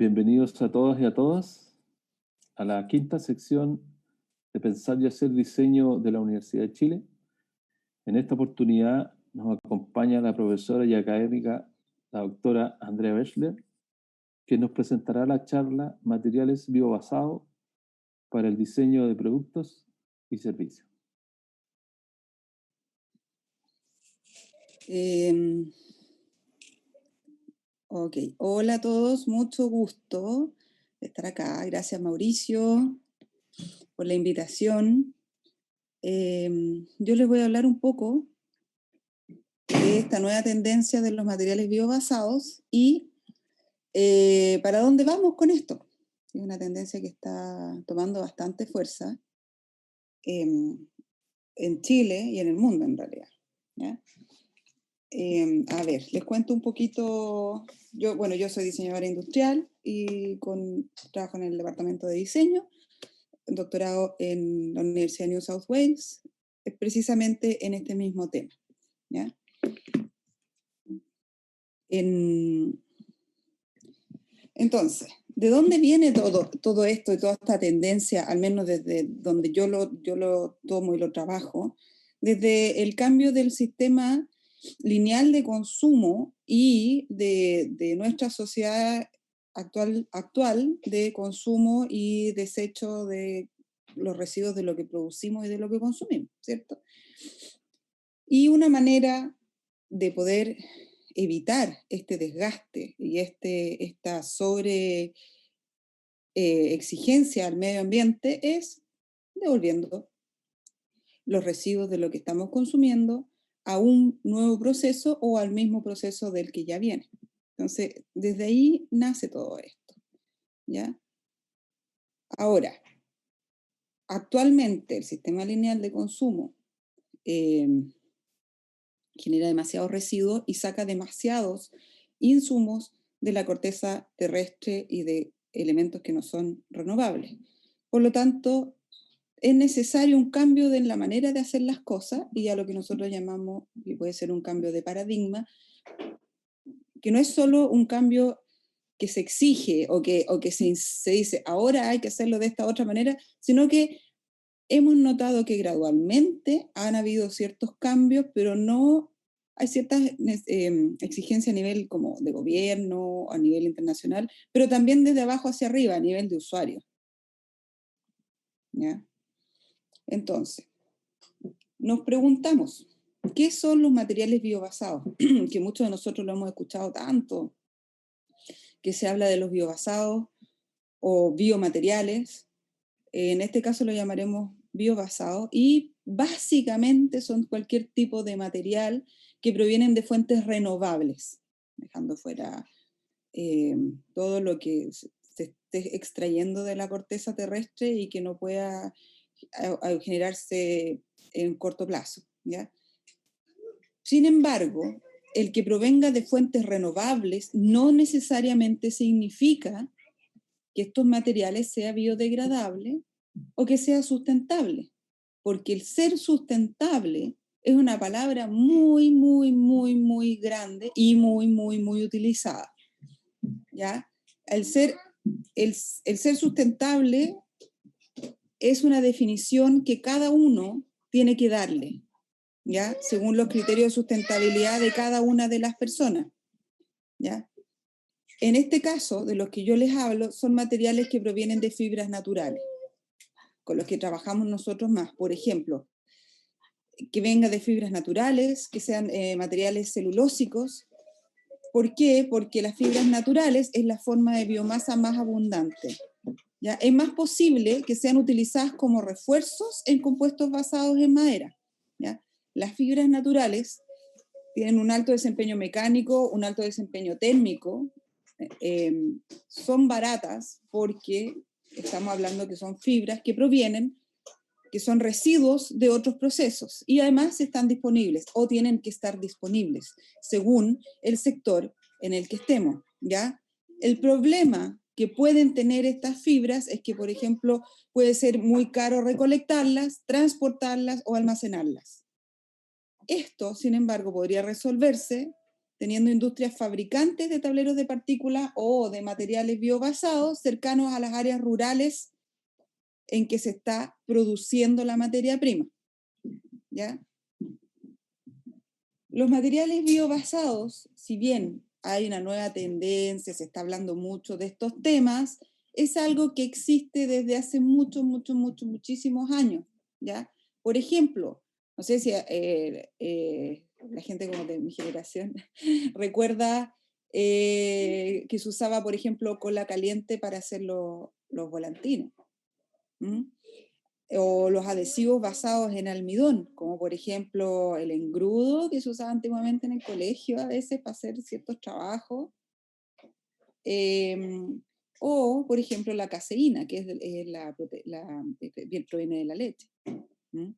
Bienvenidos a todas y a todas a la quinta sección de Pensar y Hacer Diseño de la Universidad de Chile. En esta oportunidad nos acompaña la profesora y académica, la doctora Andrea Bechler, que nos presentará la charla Materiales Biobasados para el diseño de productos y servicios. Ok, hola a todos, mucho gusto de estar acá. Gracias, Mauricio, por la invitación. Yo les voy a hablar un poco de esta nueva tendencia de los materiales biobasados y para dónde vamos con esto. Es una tendencia que está tomando bastante fuerza en Chile y en el mundo en realidad, ¿ya? A ver, les cuento un poquito. Yo soy diseñadora industrial y trabajo en el departamento de diseño, doctorado en la Universidad de New South Wales, precisamente en este mismo tema, ¿ya? Entonces, ¿de dónde viene todo esto y toda esta tendencia, al menos desde donde yo lo tomo y lo trabajo? Desde el cambio del sistema lineal de consumo y de nuestra sociedad actual de consumo y desecho de los residuos de lo que producimos y de lo que consumimos, ¿cierto? Y una manera de poder evitar este desgaste y esta sobre exigencia al medio ambiente es devolviendo los residuos de lo que estamos consumiendo a un nuevo proceso o al mismo proceso del que ya viene. Entonces, desde ahí nace todo esto, ¿ya? Ahora, actualmente el sistema lineal de consumo genera demasiados residuos y saca demasiados insumos de la corteza terrestre y de elementos que no son renovables. Por lo tanto, es necesario un cambio en la manera de hacer las cosas y a lo que nosotros llamamos, y puede ser un cambio de paradigma, que no es solo un cambio que se exige o que se dice ahora hay que hacerlo de esta otra manera, sino que hemos notado que gradualmente han habido ciertos cambios, pero no hay ciertas exigencias a nivel como de gobierno, a nivel internacional, pero también desde abajo hacia arriba, a nivel de usuario, ¿ya? Entonces, nos preguntamos, ¿qué son los materiales biobasados? Que muchos de nosotros lo hemos escuchado tanto, que se habla de los biobasados o biomateriales. En este caso lo llamaremos biobasados y básicamente son cualquier tipo de material que provienen de fuentes renovables, dejando fuera todo lo que se esté extrayendo de la corteza terrestre y que no pueda generarse en corto plazo, ¿ya? Sin embargo, el que provenga de fuentes renovables no necesariamente significa que estos materiales sea biodegradable o que sea sustentable, porque el ser sustentable es una palabra muy, muy, muy, muy grande y muy, muy, muy utilizada, ¿ya? El ser sustentable es una definición que cada uno tiene que darle, ¿ya? Según los criterios de sustentabilidad de cada una de las personas, ¿ya? En este caso, de los que yo les hablo, son materiales que provienen de fibras naturales, con los que trabajamos nosotros más. Por ejemplo, que venga de fibras naturales, que sean materiales celulósicos. ¿Por qué? Porque las fibras naturales es la forma de biomasa más abundante, ¿ya? Es más posible que sean utilizadas como refuerzos en compuestos basados en madera, ¿ya? Las fibras naturales tienen un alto desempeño mecánico, un alto desempeño térmico, son baratas porque estamos hablando que son fibras que provienen, que son residuos de otros procesos y además están disponibles o tienen que estar disponibles según el sector en el que estemos, ¿ya? El problema que pueden tener estas fibras es que, por ejemplo, puede ser muy caro recolectarlas, transportarlas o almacenarlas. Esto, sin embargo, podría resolverse teniendo industrias fabricantes de tableros de partículas o de materiales biobasados cercanos a las áreas rurales en que se está produciendo la materia prima. ¿Ya? Los materiales biobasados, si bien hay una nueva tendencia, se está hablando mucho de estos temas, es algo que existe desde hace muchísimos años, ¿ya? Por ejemplo, no sé si la gente como de mi generación recuerda que se usaba, por ejemplo, cola caliente para hacer los volantines. ¿Mm? O los adhesivos basados en almidón, como por ejemplo el engrudo que se usaba antiguamente en el colegio a veces para hacer ciertos trabajos, o por ejemplo la caseína, que proviene de la leche. ¿Mm?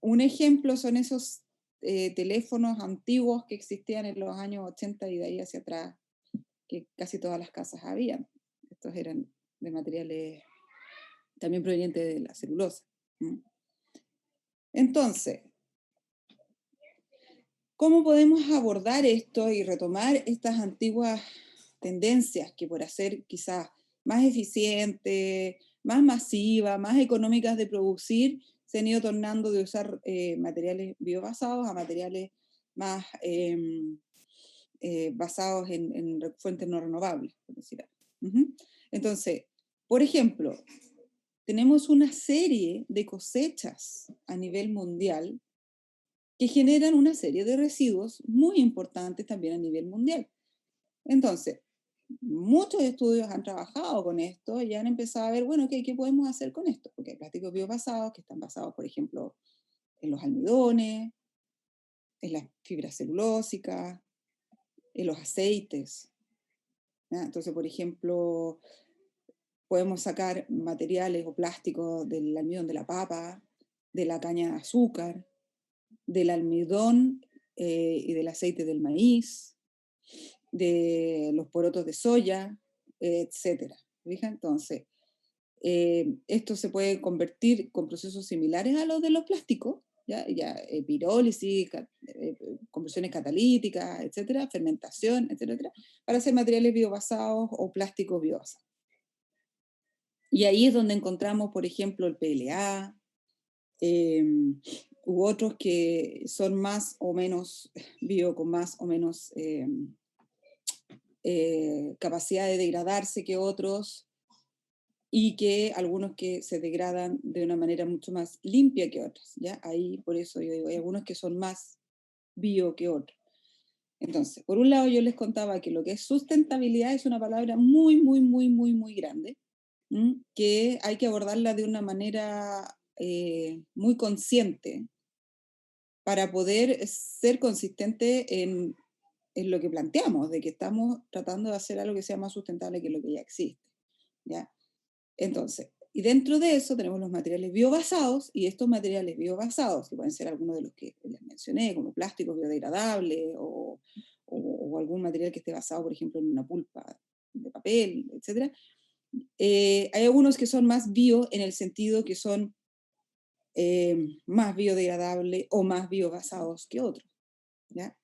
Un ejemplo son esos teléfonos antiguos que existían en los años 80 y de ahí hacia atrás, que casi todas las casas habían. Estos eran de materiales también provenientes de la celulosa. ¿Mm? Entonces, ¿cómo podemos abordar esto y retomar estas antiguas tendencias que por hacer quizás más eficientes, más masivas, más económicas de producir, se han ido tornando de usar materiales biobasados a materiales más basados en fuentes no renovables, por decir algo? Entonces, por ejemplo, tenemos una serie de cosechas a nivel mundial que generan una serie de residuos muy importantes también a nivel mundial. Entonces, muchos estudios han trabajado con esto y han empezado a ver, bueno, ¿qué podemos hacer con esto? Porque hay plásticos biobasados que están basados, por ejemplo, en los almidones, en las fibras celulósicas, en los aceites. ¿Ya? Entonces, por ejemplo, podemos sacar materiales o plásticos del almidón de la papa, de la caña de azúcar, del almidón y del aceite del maíz, de los porotos de soya, etc. ¿Fija? Entonces, esto se puede convertir con procesos similares a los de los plásticos, pirólisis, conversiones catalíticas, etcétera, fermentación, etcétera, para hacer materiales biobasados o plásticos biobasados. Y ahí es donde encontramos, por ejemplo, el PLA, u otros que son más o menos bio, con más o menos capacidad de degradarse que otros, y que algunos que se degradan de una manera mucho más limpia que otros, ¿ya? Ahí, por eso yo digo, hay algunos que son más bio que otros. Entonces, por un lado yo les contaba que lo que es sustentabilidad es una palabra muy grande, que hay que abordarla de una manera muy consciente para poder ser consistente en lo que planteamos, de que estamos tratando de hacer algo que sea más sustentable que lo que ya existe, ¿ya? Entonces, y dentro de eso tenemos los materiales biobasados, y estos materiales biobasados, que pueden ser algunos de los que les mencioné, como plásticos biodegradables o algún material que esté basado, por ejemplo, en una pulpa de papel, etc. Hay algunos que son más bio en el sentido que son más biodegradables o más biobasados que otros, ¿ya?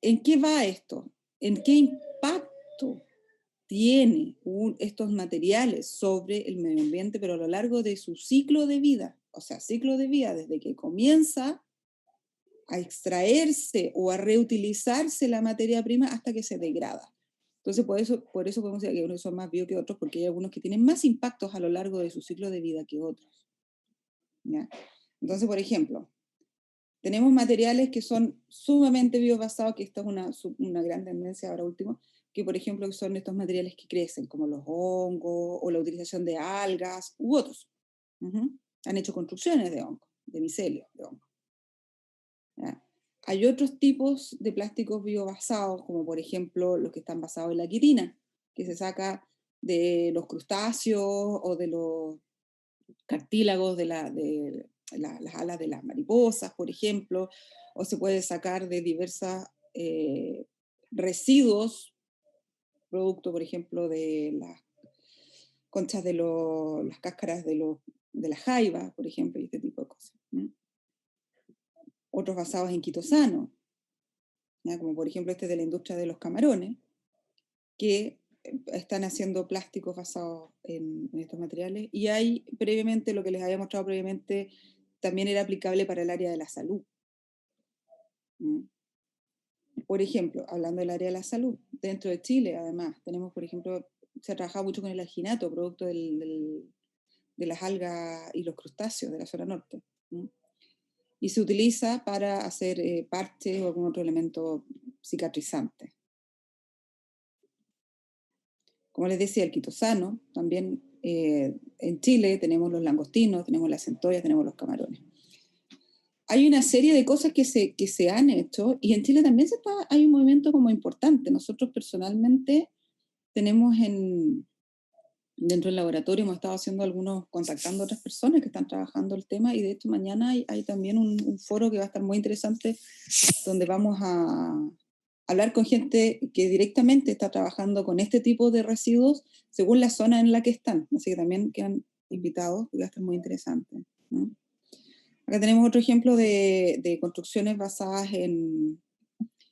¿En qué va esto? ¿En qué impacto tiene estos materiales sobre el medio ambiente, pero a lo largo de su ciclo de vida? O sea, ciclo de vida desde que comienza a extraerse o a reutilizarse la materia prima hasta que se degrada. Entonces, por eso podemos decir que unos son más bio que otros, porque hay algunos que tienen más impactos a lo largo de su ciclo de vida que otros, ¿ya? Entonces, por ejemplo, tenemos materiales que son sumamente biobasados, que esta es una gran tendencia ahora último, que por ejemplo son estos materiales que crecen, como los hongos o la utilización de algas u otros. Han hecho construcciones de hongos, de micelio de hongos. ¿Ya? Hay otros tipos de plásticos biobasados, como por ejemplo los que están basados en la quitina, que se saca de los crustáceos o de los cartílagos de las alas de las mariposas, por ejemplo, o se puede sacar de diversos residuos, producto, por ejemplo, de las conchas de las cáscaras de las jaivas, por ejemplo, y este tipo de cosas. otros basados en quitosano, ¿ya? Como por ejemplo este de la industria de los camarones, que están haciendo plásticos basados en estos materiales, y hay previamente, lo que les había mostrado previamente, también era aplicable para el área de la salud. Por ejemplo, hablando del área de la salud, dentro de Chile, además, tenemos, por ejemplo, se ha trabajado mucho con el alginato, producto de las algas y los crustáceos de la zona norte. Y se utiliza para hacer parches o algún otro elemento cicatrizante. Como les decía, el quitosano, también en Chile tenemos los langostinos, tenemos las centollas, tenemos los camarones. Hay una serie de cosas que se han hecho, y en Chile también hay un movimiento como importante. Nosotros personalmente tenemos dentro del laboratorio, hemos estado haciendo contactando a otras personas que están trabajando el tema, y de hecho mañana hay también un foro que va a estar muy interesante, donde vamos a hablar con gente que directamente está trabajando con este tipo de residuos según la zona en la que están. Así que también quedan invitados, porque va a estar muy interesante, ¿no? Acá tenemos otro ejemplo de construcciones basadas en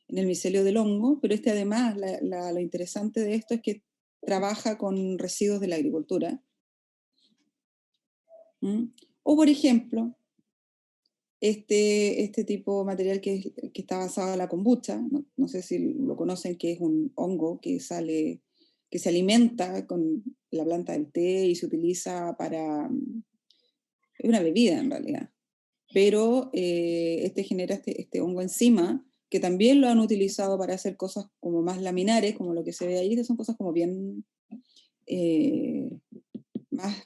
el micelio del hongo, pero además, lo interesante de esto es que trabaja con residuos de la agricultura. O por ejemplo, este tipo de material que está basado en la kombucha, no sé si lo conocen, que es un hongo que se alimenta con la planta del té y se utiliza es una bebida en realidad, pero genera este hongo enzima, que también lo han utilizado para hacer cosas como más laminares, como lo que se ve ahí, que son cosas como bien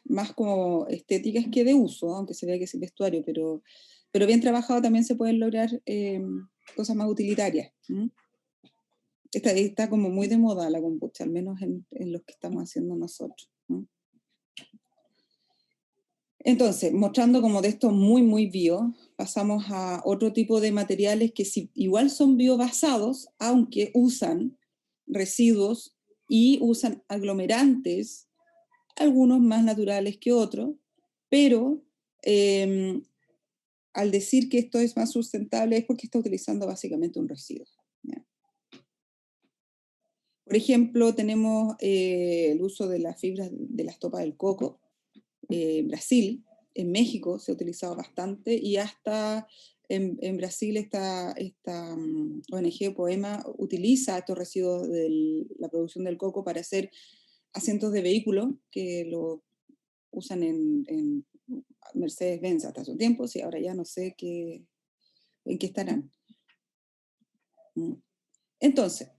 más como estéticas que de uso, aunque se vea que es vestuario, pero bien trabajado también se pueden lograr cosas más utilitarias. Está como muy de moda la kombucha, al menos en los que estamos haciendo nosotros. Entonces, mostrando como de esto muy, muy bio, pasamos a otro tipo de materiales que igual son biobasados, aunque usan residuos y usan aglomerantes, algunos más naturales que otros, pero al decir que esto es más sustentable es porque está utilizando básicamente un residuo, ¿ya? Por ejemplo, tenemos el uso de las fibras de la estopa del coco en Brasil. En México se ha utilizado bastante, y hasta en Brasil esta ONG Poema utiliza estos residuos de la producción del coco para hacer asientos de vehículos que lo usan en Mercedes-Benz hasta su tiempo, y ahora ya no sé en qué estarán. Entonces,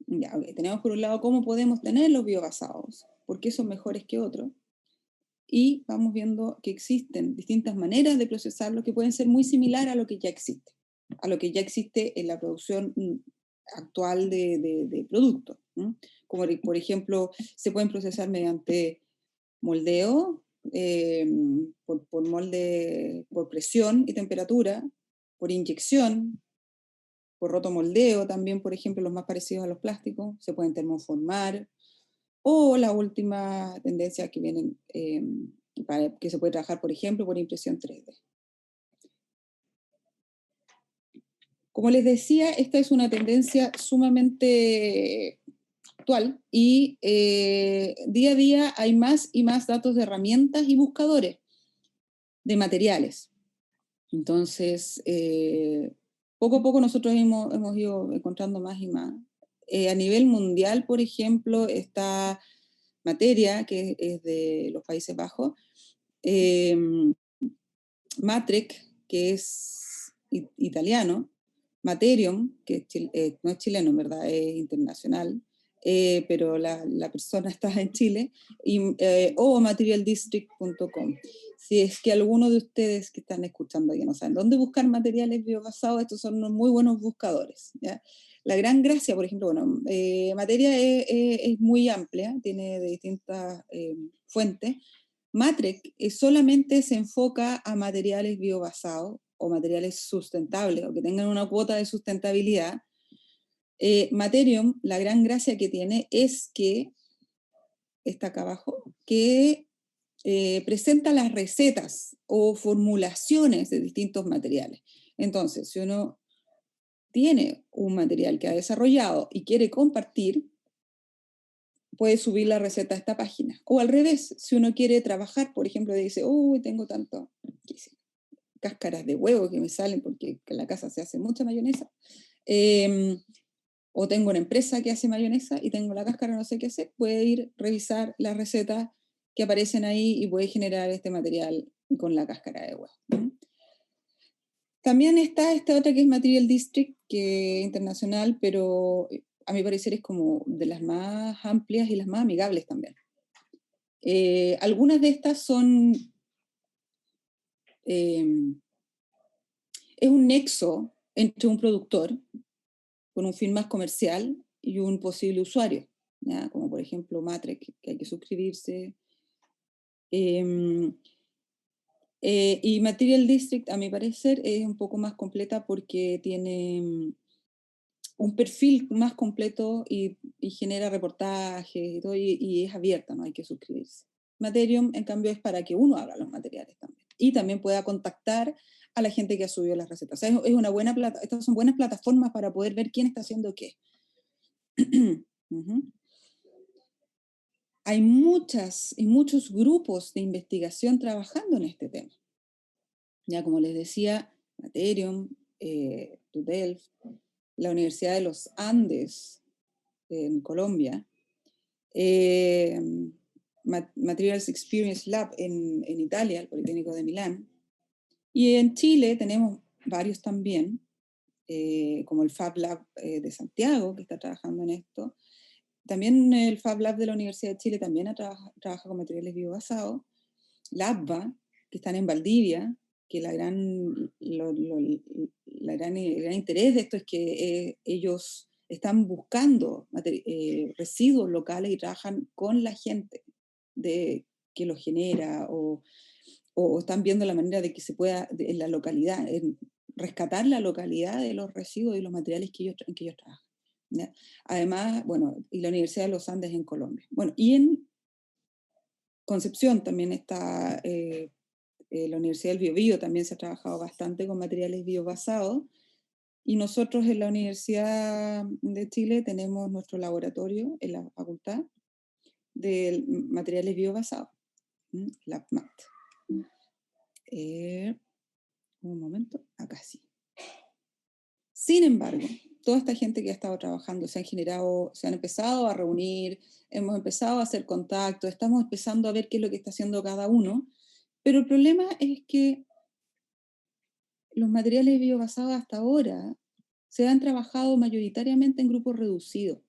ya, okay, tenemos por un lado cómo podemos tener los biobasados, por qué son mejores que otros, y vamos viendo que existen distintas maneras de procesarlo que pueden ser muy similares a lo que ya existe en la producción actual de productos, ¿no? Como por ejemplo, se pueden procesar mediante moldeo, por molde, por presión y temperatura, por inyección, por rotomoldeo también, por ejemplo, los más parecidos a los plásticos, se pueden termoformar, o la última tendencia que vienen, que se puede trabajar, por ejemplo, por impresión 3D. Como les decía, esta es una tendencia sumamente actual, y día a día hay más y más datos de herramientas y buscadores de materiales. Entonces, poco a poco nosotros hemos ido encontrando más y más. A nivel mundial, por ejemplo, está Materia, que es de los Países Bajos, Matrec, que es italiano, Materium, que no es chileno, en verdad, es internacional, pero la persona está en Chile, o materialdistrict.com. Si es que alguno de ustedes que están escuchando ya no saben dónde buscar materiales biobasados, estos son unos muy buenos buscadores, ¿ya? La gran gracia, por ejemplo, Materia es muy amplia, tiene de distintas fuentes. Matrec solamente se enfoca a materiales biobasados o materiales sustentables o que tengan una cuota de sustentabilidad. Materium, la gran gracia que tiene es que, está acá abajo, que presenta las recetas o formulaciones de distintos materiales. Entonces, si uno tiene un material que ha desarrollado y quiere compartir, puede subir la receta a esta página. O al revés, si uno quiere trabajar, por ejemplo, dice, uy, tengo tanto, cáscaras de huevo que me salen porque en la casa se hace mucha mayonesa, o tengo una empresa que hace mayonesa y tengo la cáscara, no sé qué hacer, puede ir revisar las recetas que aparecen ahí y puede generar este material con la cáscara de huevo. También está esta otra que es Material District, que es internacional, pero a mi parecer es como de las más amplias y las más amigables también. Algunas de estas son... es un nexo entre un productor con un fin más comercial y un posible usuario, ¿ya? Como por ejemplo Matrix, que hay que suscribirse. Y Material District, a mi parecer, es un poco más completa porque tiene un perfil más completo y genera reportajes y todo, y es abierta, no hay que suscribirse. Materium, en cambio, es para que uno haga los materiales también. Y también pueda contactar a la gente que ha subido las recetas. O sea, es una buena estas son buenas plataformas para poder ver quién está haciendo qué. Hay muchas y muchos grupos de investigación trabajando en este tema. Ya como les decía, Materium, TUDELF, la Universidad de los Andes en Colombia, Materials Experience Lab en Italia, el Politécnico de Milán, y en Chile tenemos varios también, como el Fab Lab de Santiago, que está trabajando en esto. También el Fab Lab de la Universidad de Chile también trabaja con materiales biobasados. La ABBA, que están en Valdivia, que el gran interés de esto es que ellos están buscando residuos locales y trabajan con la gente que los genera o están viendo la manera de que se pueda, en la localidad, rescatar la localidad de los residuos y los materiales en que ellos trabajan, ¿ya? Además, bueno, y la Universidad de los Andes en Colombia. Bueno, y en Concepción también está la Universidad del Biobío, también se ha trabajado bastante con materiales biobasados. Y nosotros en la Universidad de Chile tenemos nuestro laboratorio en la facultad de materiales biobasados, LabMat. Un momento, acá sí. Sin embargo, toda esta gente que ha estado trabajando se han empezado a reunir, hemos empezado a hacer contactos, estamos empezando a ver qué es lo que está haciendo cada uno, pero el problema es que los materiales biobasados hasta ahora se han trabajado mayoritariamente en grupos reducidos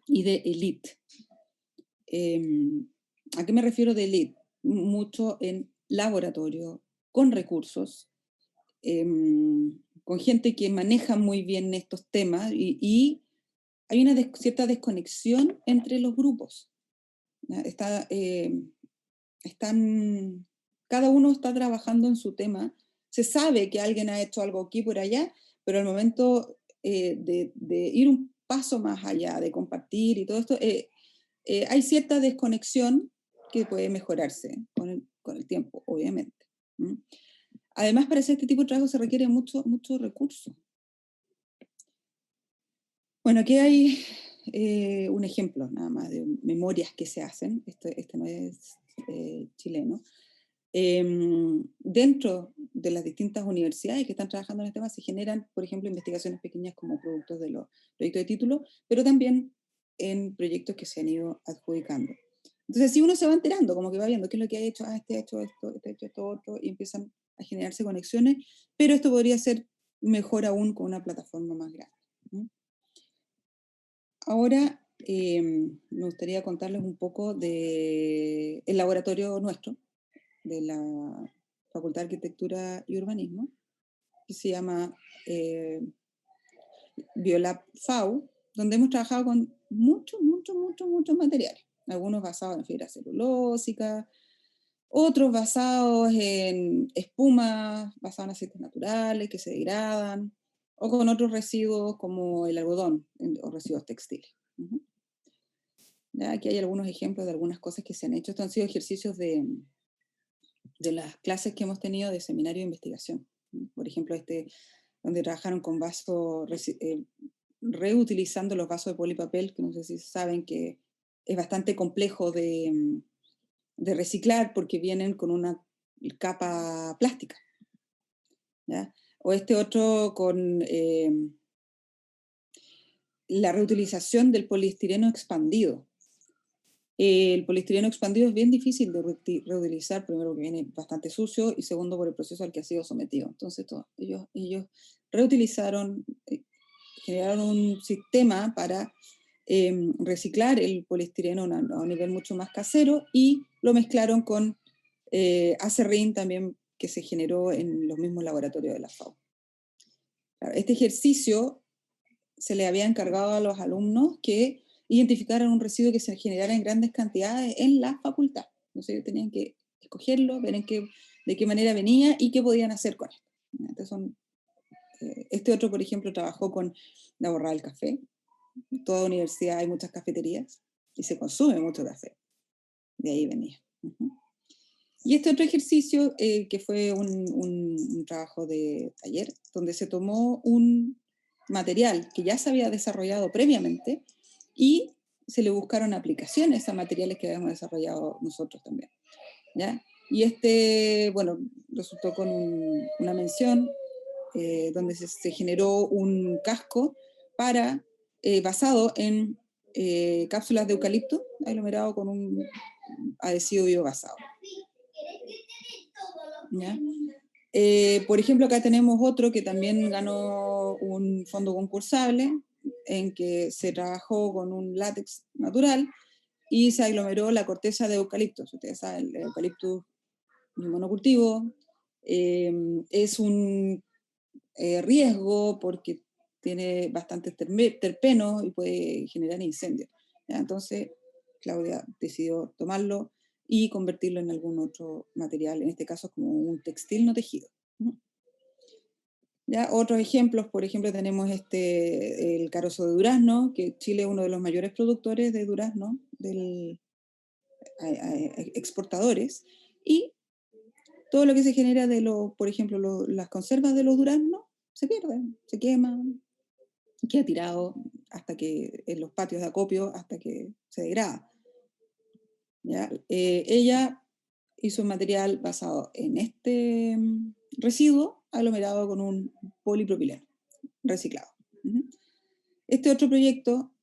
y de élite. ¿A qué me refiero de élite? Mucho en laboratorio, con recursos, con gente que maneja muy bien estos temas y hay una cierta desconexión entre los grupos. Cada uno está trabajando en su tema. Se sabe que alguien ha hecho algo aquí por allá, pero al momento de ir un paso más allá, de compartir y todo esto, hay cierta desconexión que puede mejorarse con el tiempo, obviamente. Además, para hacer este tipo de trabajo se requiere mucho recurso. Bueno, aquí hay un ejemplo nada más de memorias que se hacen. Este no es chileno. Dentro de las distintas universidades que están trabajando en este tema se generan, por ejemplo, investigaciones pequeñas como productos de los proyectos de título, pero también en proyectos que se han ido adjudicando. Entonces, si uno se va enterando, como que va viendo qué es lo que ha hecho, este ha hecho esto, este ha hecho esto otro, y empiezan a generarse conexiones, pero esto podría ser mejor aún con una plataforma más grande. Ahora me gustaría contarles un poco del laboratorio nuestro, de la Facultad de Arquitectura y Urbanismo, que se llama Biolab FAU, donde hemos trabajado con muchos materiales, algunos basados en fibra celulósica, otros basados en espumas, basados en aceites naturales que se degradan, o con otros residuos como el algodón o residuos textiles. Ya, aquí hay algunos ejemplos de algunas cosas que se han hecho. Estos han sido ejercicios de de las clases que hemos tenido de seminario de investigación. Por ejemplo, donde trabajaron con vasos, reutilizando los vasos de polipapel, que no sé si saben que es bastante complejo de reciclar porque vienen con una capa plástica, ¿ya? O este otro con la reutilización del poliestireno expandido. El poliestireno expandido es bien difícil de reutilizar, primero porque viene bastante sucio y segundo por el proceso al que ha sido sometido. Entonces ellos reutilizaron, generaron un sistema para reciclar el poliestireno a un nivel mucho más casero y lo mezclaron con acerrín también que se generó en los mismos laboratorios de la FAO. Claro, este ejercicio se le había encargado a los alumnos que identificaran un residuo que se generara en grandes cantidades en la facultad. Entonces ellos tenían que escogerlo, ver de qué manera venía y qué podían hacer con esto. Entonces este otro, por ejemplo, trabajó con la borrada del café. En toda universidad hay muchas cafeterías y se consume mucho café. De ahí venía. Y este otro ejercicio, que fue un trabajo de taller, donde se tomó un material que ya se había desarrollado previamente y se le buscaron aplicaciones a materiales que habíamos desarrollado nosotros también, ¿ya? Y bueno, resultó con una mención donde se generó un casco basado en cápsulas de eucalipto aglomerado con un adhesivo biobasado. ¿Ya? Por ejemplo, acá tenemos otro que también ganó un fondo concursable en que se trabajó con un látex natural y se aglomeró la corteza de eucalipto. Ustedes saben, el eucalipto es un monocultivo, es un riesgo porque tiene bastantes terpenos y puede generar incendios. ¿Ya? Entonces, Claudia decidió tomarlo y convertirlo en algún otro material, en este caso como un textil no tejido. ¿Ya? Otros ejemplos, por ejemplo, tenemos el carozo de durazno, que Chile es uno de los mayores productores de durazno, exportadores, y todo lo que se genera por ejemplo, las conservas de los duraznos se pierden, se queman, queda tirado en los patios de acopio hasta que se degrada. ¿Ya? Ella hizo un material basado en este residuo aglomerado con un polipropileno reciclado. Este otro proyecto,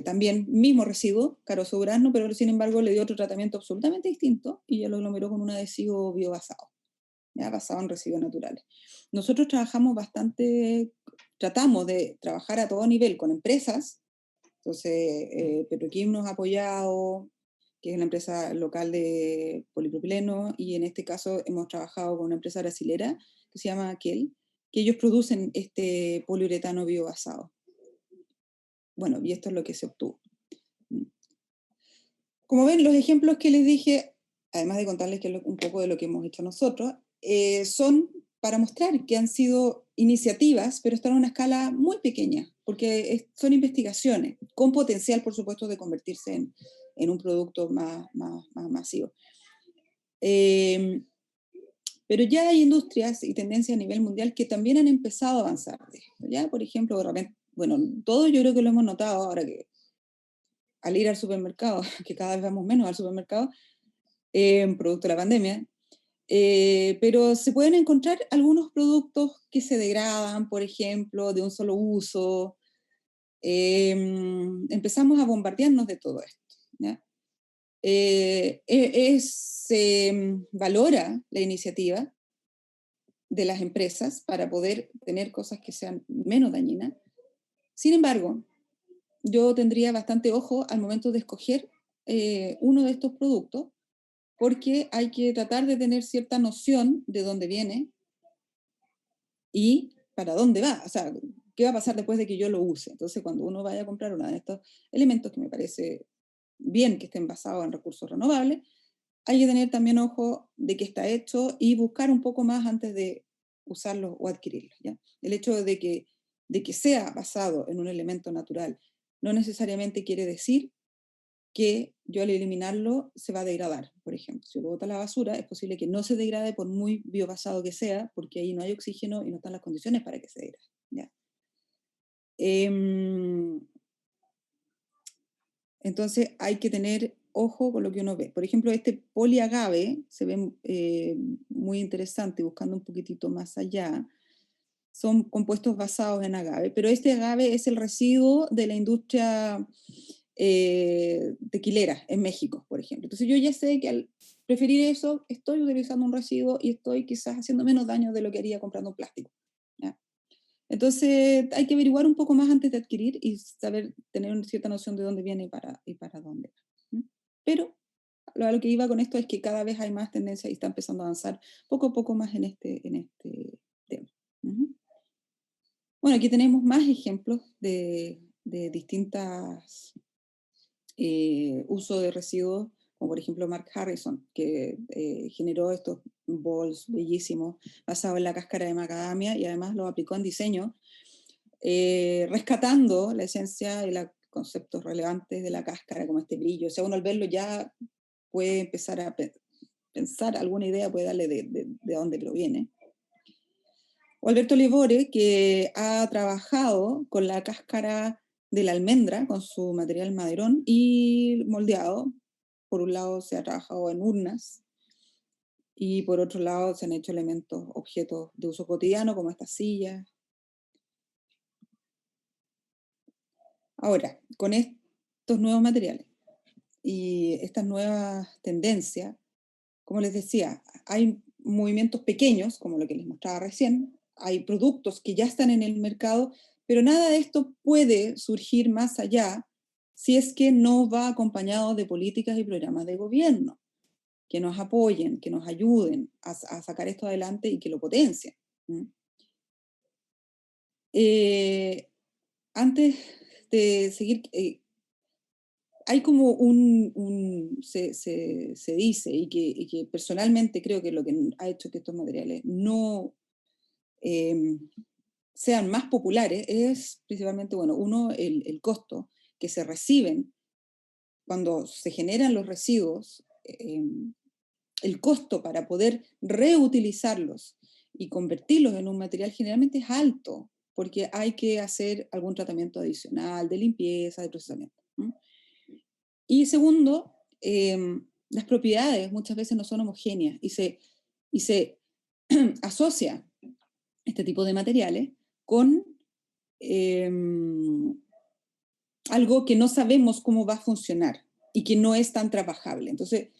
también mismo residuo, carozo durazno, pero sin embargo le dio otro tratamiento absolutamente distinto y ya lo aglomeró con un adhesivo biobasado, ¿ya? Basado en residuos naturales. Nosotros tratamos de trabajar a todo nivel con empresas. Entonces, Petroquim nos ha apoyado, que es una empresa local de polipropileno, y en este caso hemos trabajado con una empresa brasilera que se llama Kel, que ellos producen este poliuretano biobasado. Bueno, y esto es lo que se obtuvo. Como ven, los ejemplos que les dije, además de contarles un poco de lo que hemos hecho nosotros, son para mostrar que han sido iniciativas, pero están a una escala muy pequeña, porque son investigaciones, con potencial, por supuesto, de convertirse en un producto más masivo. Pero ya hay industrias y tendencias a nivel mundial que también han empezado a avanzar. ¿Ya? Por ejemplo, de repente, bueno, todo yo creo que lo hemos notado ahora que al ir al supermercado, que cada vez vamos menos al supermercado, producto de la pandemia, pero se pueden encontrar algunos productos que se degradan, por ejemplo, de un solo uso. Empezamos a bombardearnos de todo esto, ¿ya? Se valora la iniciativa de las empresas para poder tener cosas que sean menos dañinas. Sin embargo, yo tendría bastante ojo al momento de escoger uno de estos productos, porque hay que tratar de tener cierta noción de dónde viene y para dónde va. O sea, qué va a pasar después de que yo lo use. Entonces, cuando uno vaya a comprar uno de estos elementos, que me parece bien que estén basados en recursos renovables, hay que tener también ojo de qué está hecho y buscar un poco más antes de usarlo o adquirirlo, ¿ya? El hecho de que sea basado en un elemento natural no necesariamente quiere decir que yo al eliminarlo se va a degradar, por ejemplo. Si yo lo boto a la basura, es posible que no se degrade por muy biobasado que sea, porque ahí no hay oxígeno y no están las condiciones para que se degrade. ¿Ya? Entonces hay que tener ojo con lo que uno ve. Por ejemplo, este poliagave se ve muy interesante, buscando un poquitito más allá. Son compuestos basados en agave, pero este agave es el residuo de la industria tequilera en México, por ejemplo. Entonces yo ya sé que al preferir eso, estoy utilizando un residuo y estoy quizás haciendo menos daño de lo que haría comprando un plástico. ¿Ya? Entonces hay que averiguar un poco más antes de adquirir y saber, tener una cierta noción de dónde viene y para dónde va. ¿Mm? Pero a lo que iba con esto es que cada vez hay más tendencia y está empezando a avanzar poco a poco más en este tema. Ujú. Bueno, aquí tenemos más ejemplos de distintas usos de residuos, como por ejemplo Mark Harrison, que generó estos bowls bellísimos basados en la cáscara de macadamia y además los aplicó en diseño, rescatando la esencia y los conceptos relevantes de la cáscara, como este brillo. O sea, uno al verlo ya puede empezar a pensar, alguna idea puede darle de dónde proviene. O Alberto Livore, que ha trabajado con la cáscara de la almendra, con su material maderón, y moldeado. Por un lado se ha trabajado en urnas, y por otro lado se han hecho elementos, objetos de uso cotidiano, como estas sillas. Ahora, con estos nuevos materiales y estas nuevas tendencias, como les decía, hay movimientos pequeños, como lo que les mostraba recién, hay productos que ya están en el mercado, pero nada de esto puede surgir más allá si es que no va acompañado de políticas y programas de gobierno que nos apoyen, que nos ayuden a sacar esto adelante y que lo potencien. Antes de seguir, hay como se dice, y que personalmente creo que lo que ha hecho que estos materiales no sean más populares es principalmente, bueno, uno, el costo que se reciben cuando se generan los residuos, el costo para poder reutilizarlos y convertirlos en un material generalmente es alto, porque hay que hacer algún tratamiento adicional de limpieza, de procesamiento. Y segundo, las propiedades muchas veces no son homogéneas y se asocia este tipo de materiales con algo que no sabemos cómo va a funcionar y que no es tan trabajable. Entonces,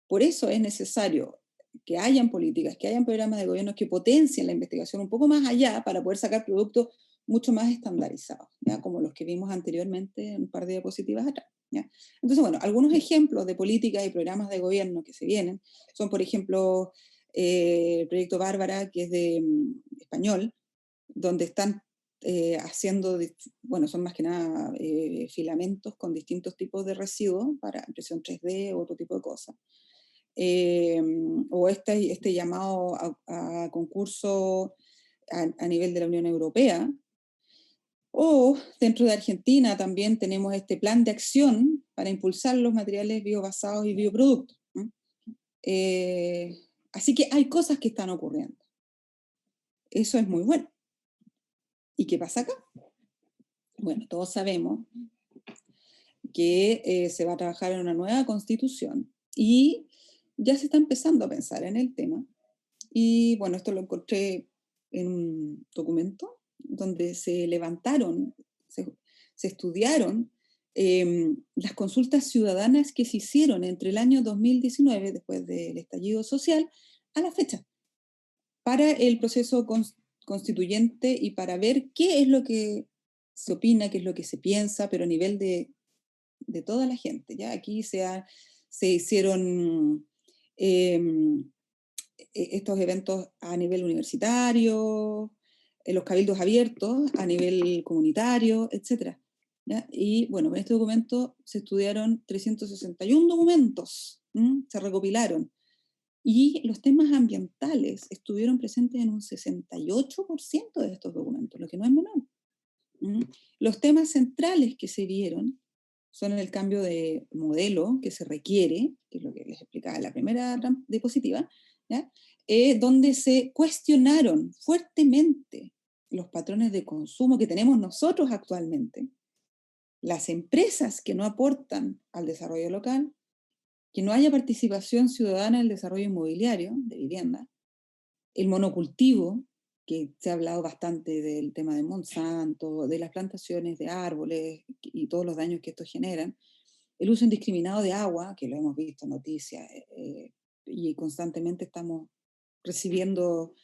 por eso es necesario que hayan políticas, que hayan programas de gobierno que potencien la investigación un poco más allá para poder sacar productos mucho más estandarizados, ¿ya? Como los que vimos anteriormente en un par de diapositivas atrás. ¿Ya? Entonces, bueno, algunos ejemplos de políticas y programas de gobierno que se vienen son, por ejemplo, el proyecto Bárbara, que es de español, donde están haciendo, bueno, son más que nada filamentos con distintos tipos de residuos para impresión 3D o otro tipo de cosas. O este llamado a concurso a nivel de la Unión Europea. O dentro de Argentina también tenemos este plan de acción para impulsar los materiales biobasados y bioproductos. Así que hay cosas que están ocurriendo. Eso es muy bueno. ¿Y qué pasa acá? Bueno, todos sabemos que se va a trabajar en una nueva constitución y ya se está empezando a pensar en el tema. Y bueno, esto lo encontré en un documento donde se levantaron, se estudiaron las consultas ciudadanas que se hicieron entre el año 2019, después del estallido social, a la fecha, para el proceso constituyente y para ver qué es lo que se opina, qué es lo que se piensa, pero a nivel de toda la gente. ¿Ya? Aquí se hicieron estos eventos a nivel universitario, los cabildos abiertos a nivel comunitario, etc. ¿Ya? Y bueno, en este documento se estudiaron 361 documentos, se recopilaron. Y los temas ambientales estuvieron presentes en un 68% de estos documentos, lo que no es menor. Los temas centrales que se vieron son el cambio de modelo que se requiere, que es lo que les explicaba en la primera diapositiva, ¿ya? Donde se cuestionaron fuertemente los patrones de consumo que tenemos nosotros actualmente, las empresas que no aportan al desarrollo local, que no haya participación ciudadana en el desarrollo inmobiliario de vivienda, el monocultivo, que se ha hablado bastante del tema de Monsanto, de las plantaciones de árboles y todos los daños que esto generan, el uso indiscriminado de agua, que lo hemos visto en noticias, y constantemente estamos recibiendo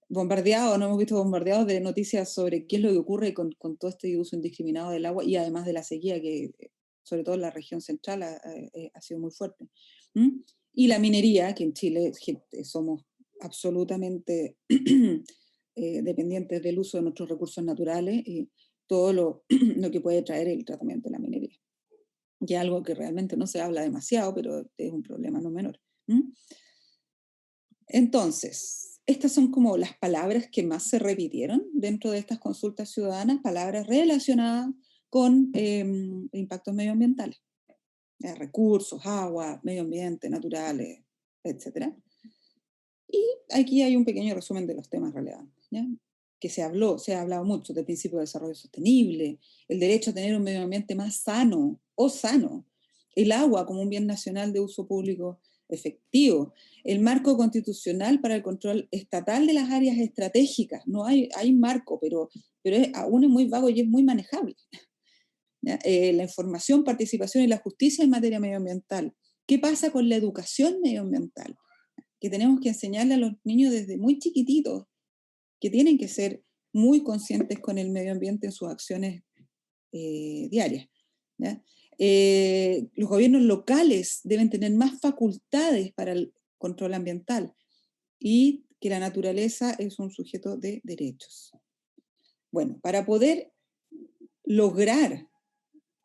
bombardeados, no hemos visto bombardeados de noticias sobre qué es lo que ocurre con todo este uso indiscriminado del agua y además de la sequía que sobre todo en la región central ha sido muy fuerte. ¿Mm? Y la minería, que en Chile somos absolutamente dependientes del uso de nuestros recursos naturales y todo lo que puede traer el tratamiento de la minería. Y es algo que realmente no se habla demasiado, pero es un problema no menor. ¿Mm? Entonces, estas son como las palabras que más se repitieron dentro de estas consultas ciudadanas, palabras relacionadas con impactos medioambientales, recursos, agua, medio ambiente, naturales, etc. Y aquí hay un pequeño resumen de los temas relevantes, ¿ya? Que se ha hablado mucho del principio de desarrollo sostenible, el derecho a tener un medio ambiente más sano o sano, el agua como un bien nacional de uso público efectivo, el marco constitucional para el control estatal de las áreas estratégicas. No hay marco, pero aún es muy vago y es muy manejable. La información, participación y la justicia en materia medioambiental. ¿Qué pasa con la educación medioambiental? Que tenemos que enseñarle a los niños desde muy chiquititos que tienen que ser muy conscientes con el medio ambiente en sus acciones diarias. ¿Ya? Los gobiernos locales deben tener más facultades para el control ambiental y que la naturaleza es un sujeto de derechos. Bueno, para poder lograr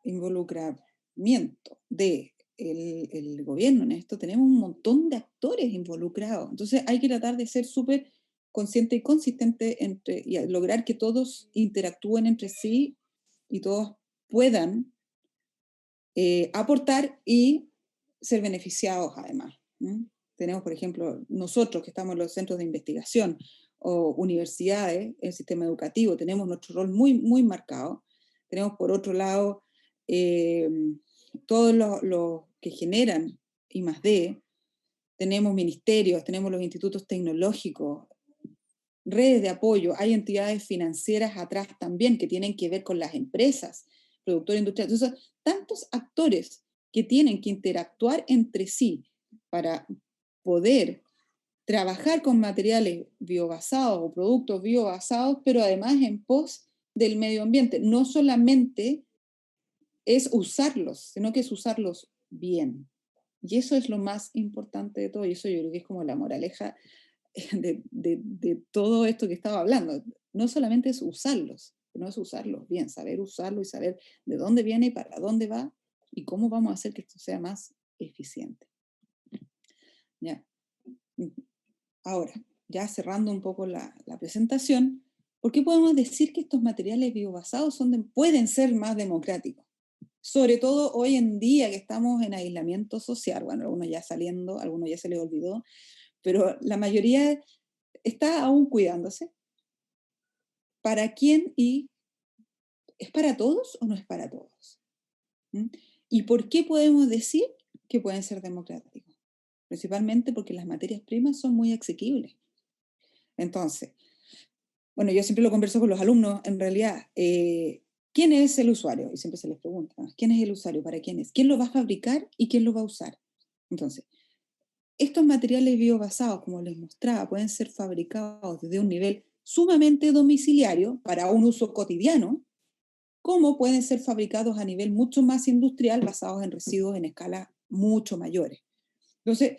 involucramiento de el gobierno en esto, tenemos un montón de actores involucrados. Entonces hay que tratar de ser súper consciente y consistente y lograr que todos interactúen entre sí y todos puedan aportar y ser beneficiados además. Tenemos, por ejemplo, nosotros que estamos en los centros de investigación o universidades, el sistema educativo, tenemos nuestro rol muy, muy marcado. Tenemos, por otro lado, todos los que generan I+D, tenemos ministerios, tenemos los institutos tecnológicos, redes de apoyo, hay entidades financieras atrás también que tienen que ver con las empresas, productores industriales. Entonces, tantos actores que tienen que interactuar entre sí para poder trabajar con materiales biobasados o productos biobasados, pero además en pos del medio ambiente. No solamente es usarlos, sino que es usarlos bien. Y eso es lo más importante de todo, y eso yo creo que es como la moraleja de todo esto que estaba hablando. No solamente es usarlos, sino es usarlos bien, saber usarlo y saber de dónde viene y para dónde va y cómo vamos a hacer que esto sea más eficiente. ¿Ya? Ahora, ya cerrando un poco la presentación, ¿por qué podemos decir que estos materiales biobasados pueden ser más democráticos? Sobre todo hoy en día que estamos en aislamiento social, bueno, algunos ya saliendo, algunos ya se les olvidó, pero la mayoría está aún cuidándose. ¿Para quién y es para todos o no es para todos? ¿Y por qué podemos decir que pueden ser democráticos? Principalmente porque las materias primas son muy asequibles. Entonces, bueno, yo siempre lo converso con los alumnos, en realidad, ¿quién es el usuario? Y siempre se les pregunta, ¿quién es el usuario? ¿Para quién es? ¿Quién lo va a fabricar y quién lo va a usar? Entonces, estos materiales biobasados, como les mostraba, pueden ser fabricados desde un nivel sumamente domiciliario para un uso cotidiano, como pueden ser fabricados a nivel mucho más industrial, basados en residuos en escalas mucho mayores. Entonces,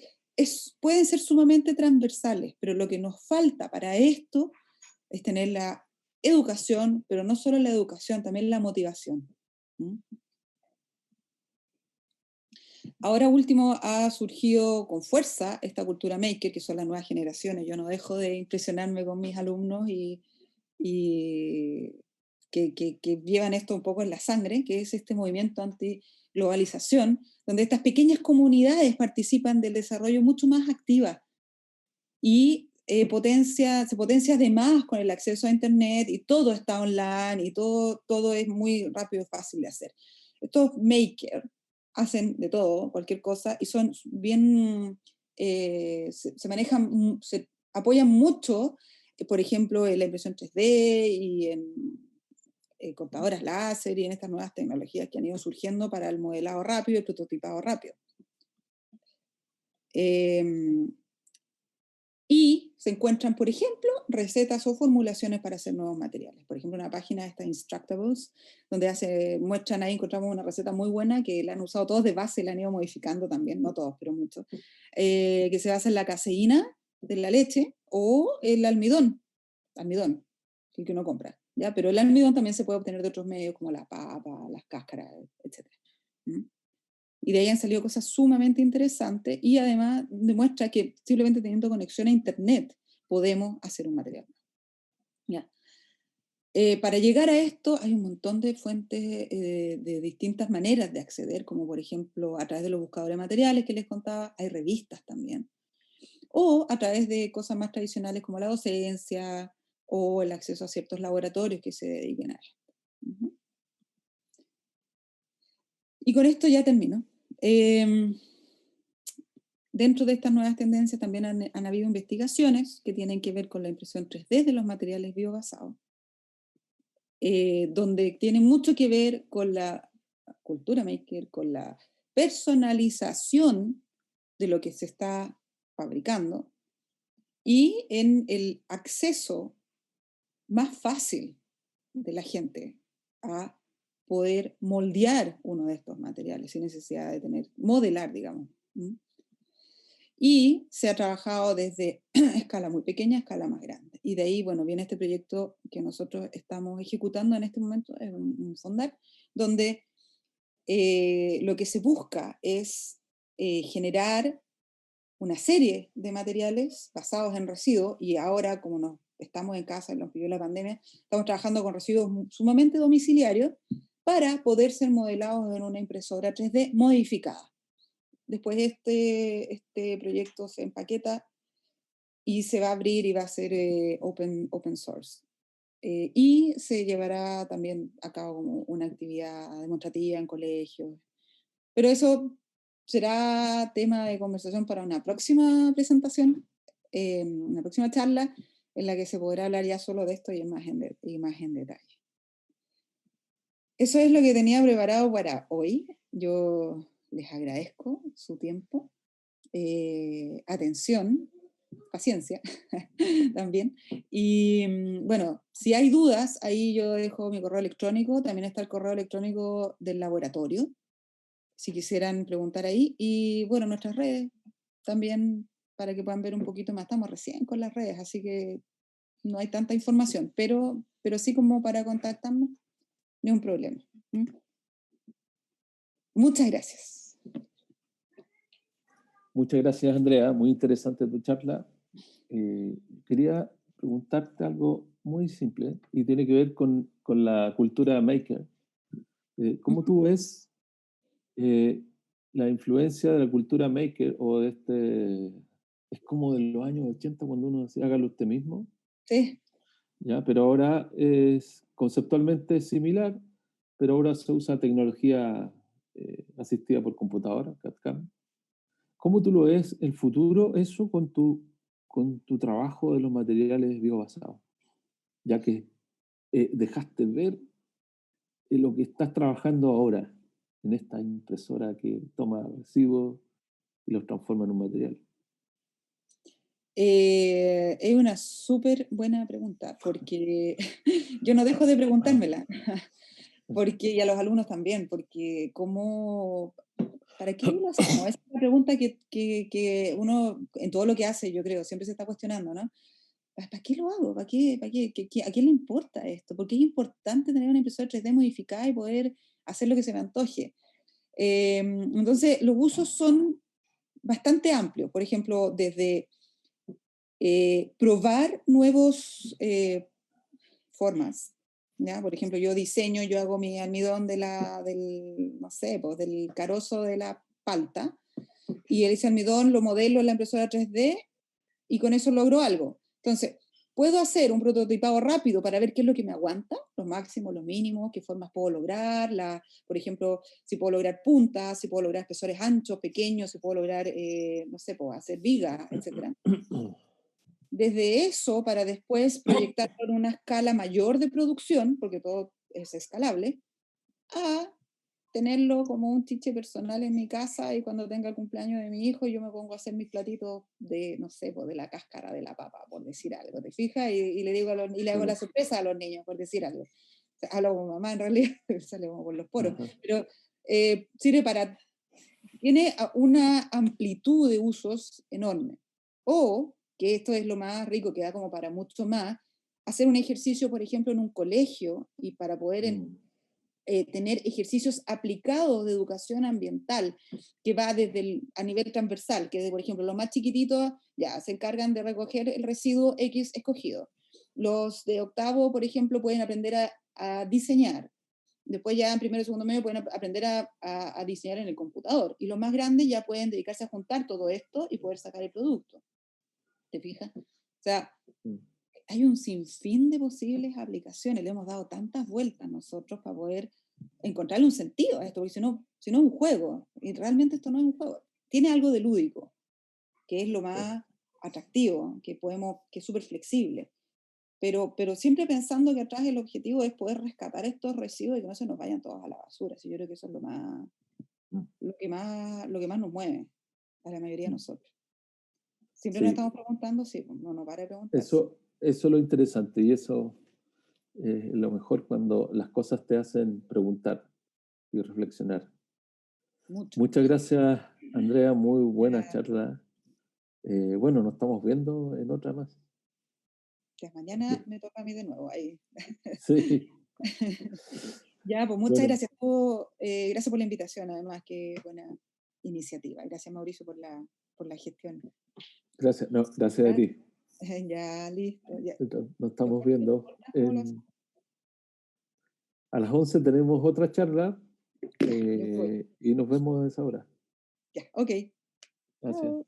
pueden ser sumamente transversales, pero lo que nos falta para esto es tener la educación, pero no solo la educación, también la motivación. Ahora último ha surgido con fuerza esta cultura maker, que son las nuevas generaciones. Yo no dejo de impresionarme con mis alumnos y que llevan esto un poco en la sangre, que es este movimiento anti-globalización, donde estas pequeñas comunidades participan del desarrollo mucho más activa y se potencia además con el acceso a Internet y todo está online y todo es muy rápido y fácil de hacer. Estos makers hacen de todo, cualquier cosa, y son bien, se manejan, se apoyan mucho, por ejemplo, en la impresión 3D y en cortadoras láser y en estas nuevas tecnologías que han ido surgiendo para el modelado rápido y el prototipado rápido. Y se encuentran, por ejemplo, recetas o formulaciones para hacer nuevos materiales. Por ejemplo, una página esta Instructables, donde muestran ahí, encontramos una receta muy buena que la han usado todos de base y la han ido modificando también, no todos, pero muchos, que se basa en la caseína de la leche o el almidón, el que uno compra, ¿ya? Pero el almidón también se puede obtener de otros medios como la papa, las cáscaras, etc. Y de ahí han salido cosas sumamente interesantes y además demuestra que simplemente teniendo conexión a Internet podemos hacer un material. ¿Ya? Para llegar a esto hay un montón de fuentes de distintas maneras de acceder, como por ejemplo a través de los buscadores de materiales que les contaba, hay revistas también, o a través de cosas más tradicionales como la docencia o el acceso a ciertos laboratorios que se dediquen a esto. Y con esto ya termino. Dentro de estas nuevas tendencias también han habido investigaciones que tienen que ver con la impresión 3D de los materiales biobasados, donde tiene mucho que ver con la cultura maker, con la personalización de lo que se está fabricando y en el acceso más fácil de la gente a poder moldear uno de estos materiales sin necesidad de modelar, digamos. Y se ha trabajado desde escala muy pequeña a escala más grande. Y de ahí, bueno, viene este proyecto que nosotros estamos ejecutando en este momento, es un Fondar, donde lo que se busca es generar una serie de materiales basados en residuos, y ahora, como estamos en casa, nos pilló la pandemia, estamos trabajando con residuos sumamente domiciliarios para poder ser modelados en una impresora 3D modificada. Después este proyecto se empaqueta y se va a abrir y va a ser open source. Y se llevará también a cabo como una actividad demostrativa en colegios. Pero eso será tema de conversación para una próxima presentación, una próxima charla en la que se podrá hablar ya solo de esto y más en detalle. Eso es lo que tenía preparado para hoy. Yo les agradezco su tiempo, atención, paciencia también. Y bueno, si hay dudas, ahí yo dejo mi correo electrónico, también está el correo electrónico del laboratorio, si quisieran preguntar ahí. Y bueno, nuestras redes también, para que puedan ver un poquito más. Estamos recién con las redes, así que no hay tanta información, pero sí como para contactarnos, no es un problema. Muchas gracias. Muchas gracias, Andrea. Muy interesante tu charla. Quería preguntarte algo muy simple y tiene que ver con la cultura maker. ¿Cómo tú ves la influencia de la cultura maker o de es como de los años 80 cuando uno decía hágalo usted mismo? Sí. ¿Ya? Pero ahora es conceptualmente similar, pero ahora se usa tecnología asistida por computadora, CAD/CAM. ¿Cómo tú lo ves el futuro, eso con tu trabajo de los materiales biobasados? Ya que dejaste ver lo que estás trabajando ahora en esta impresora que toma residuos y los transforma en un material. Es una súper buena pregunta, porque yo no dejo de preguntármela, y a los alumnos también, porque ¿para qué lo hacemos? Esa es una pregunta que uno, en todo lo que hace, yo creo, siempre se está cuestionando, ¿no? ¿Para qué lo hago? ¿Para qué? ¿A quién le importa esto? ¿Por qué es importante tener una impresora 3D modificada y poder hacer lo que se me antoje? Entonces, los usos son bastante amplios. Por ejemplo, desde probar nuevas formas, ¿ya? Por ejemplo, yo diseño, yo hago mi almidón del, no sé, pues, del carozo de la palta, y ese almidón lo modelo en la impresora 3D y con eso logro algo. Entonces, puedo hacer un prototipado rápido para ver qué es lo que me aguanta, los máximos, los mínimos, qué formas puedo lograr, por ejemplo, si puedo lograr puntas, si puedo lograr espesores anchos, pequeños, si puedo lograr, no sé, puedo hacer vigas, etc. Desde eso, para después proyectarlo en una escala mayor de producción, porque todo es escalable, a tenerlo como un chiche personal en mi casa, y cuando tenga el cumpleaños de mi hijo yo me pongo a hacer mis platitos de, no sé, pues de la cáscara de la papa, por decir algo, ¿te fijas? Y le digo y le hago la sorpresa a los niños, por decir algo. O sea, hablo con mamá en realidad, sale como por los poros, pero sirve para, tiene una amplitud de usos enorme. O, que esto es lo más rico, que da como para mucho más, hacer un ejercicio, por ejemplo, en un colegio, y para poder tener ejercicios aplicados de educación ambiental, que va desde a nivel transversal, que por ejemplo los más chiquititos ya se encargan de recoger el residuo X escogido. Los de octavo, por ejemplo, pueden aprender a diseñar. Después ya en primero y segundo medio pueden aprender a diseñar en el computador. Y los más grandes ya pueden dedicarse a juntar todo esto y poder sacar el producto. ¿Te fijas? O sea, hay un sinfín de posibles aplicaciones. Le hemos dado tantas vueltas nosotros para poder encontrarle un sentido a esto, porque si no es un juego, y realmente esto no es un juego. Tiene algo de lúdico, que es lo más atractivo, que es súper flexible. Pero siempre pensando que atrás el objetivo es poder rescatar estos residuos y que no se nos vayan todos a la basura. Yo creo que eso es lo que más nos mueve a la mayoría de nosotros. Siempre nos estamos preguntando, sí, no nos para de preguntar. Eso es lo interesante, y eso es lo mejor, cuando las cosas te hacen preguntar y reflexionar. Muchas gracias, Andrea, muy buena charla. Bueno, nos estamos viendo en otra más. Ya, mañana me toca a mí de nuevo ahí. Sí. Ya, pues muchas gracias. Gracias por la invitación, además, qué buena iniciativa. Gracias, Mauricio, por la gestión. Gracias, gracias a ti. Ya, listo. Ya. Nos estamos viendo. A las 11 tenemos otra charla y nos vemos a esa hora. Ya, ok. Gracias. Chao.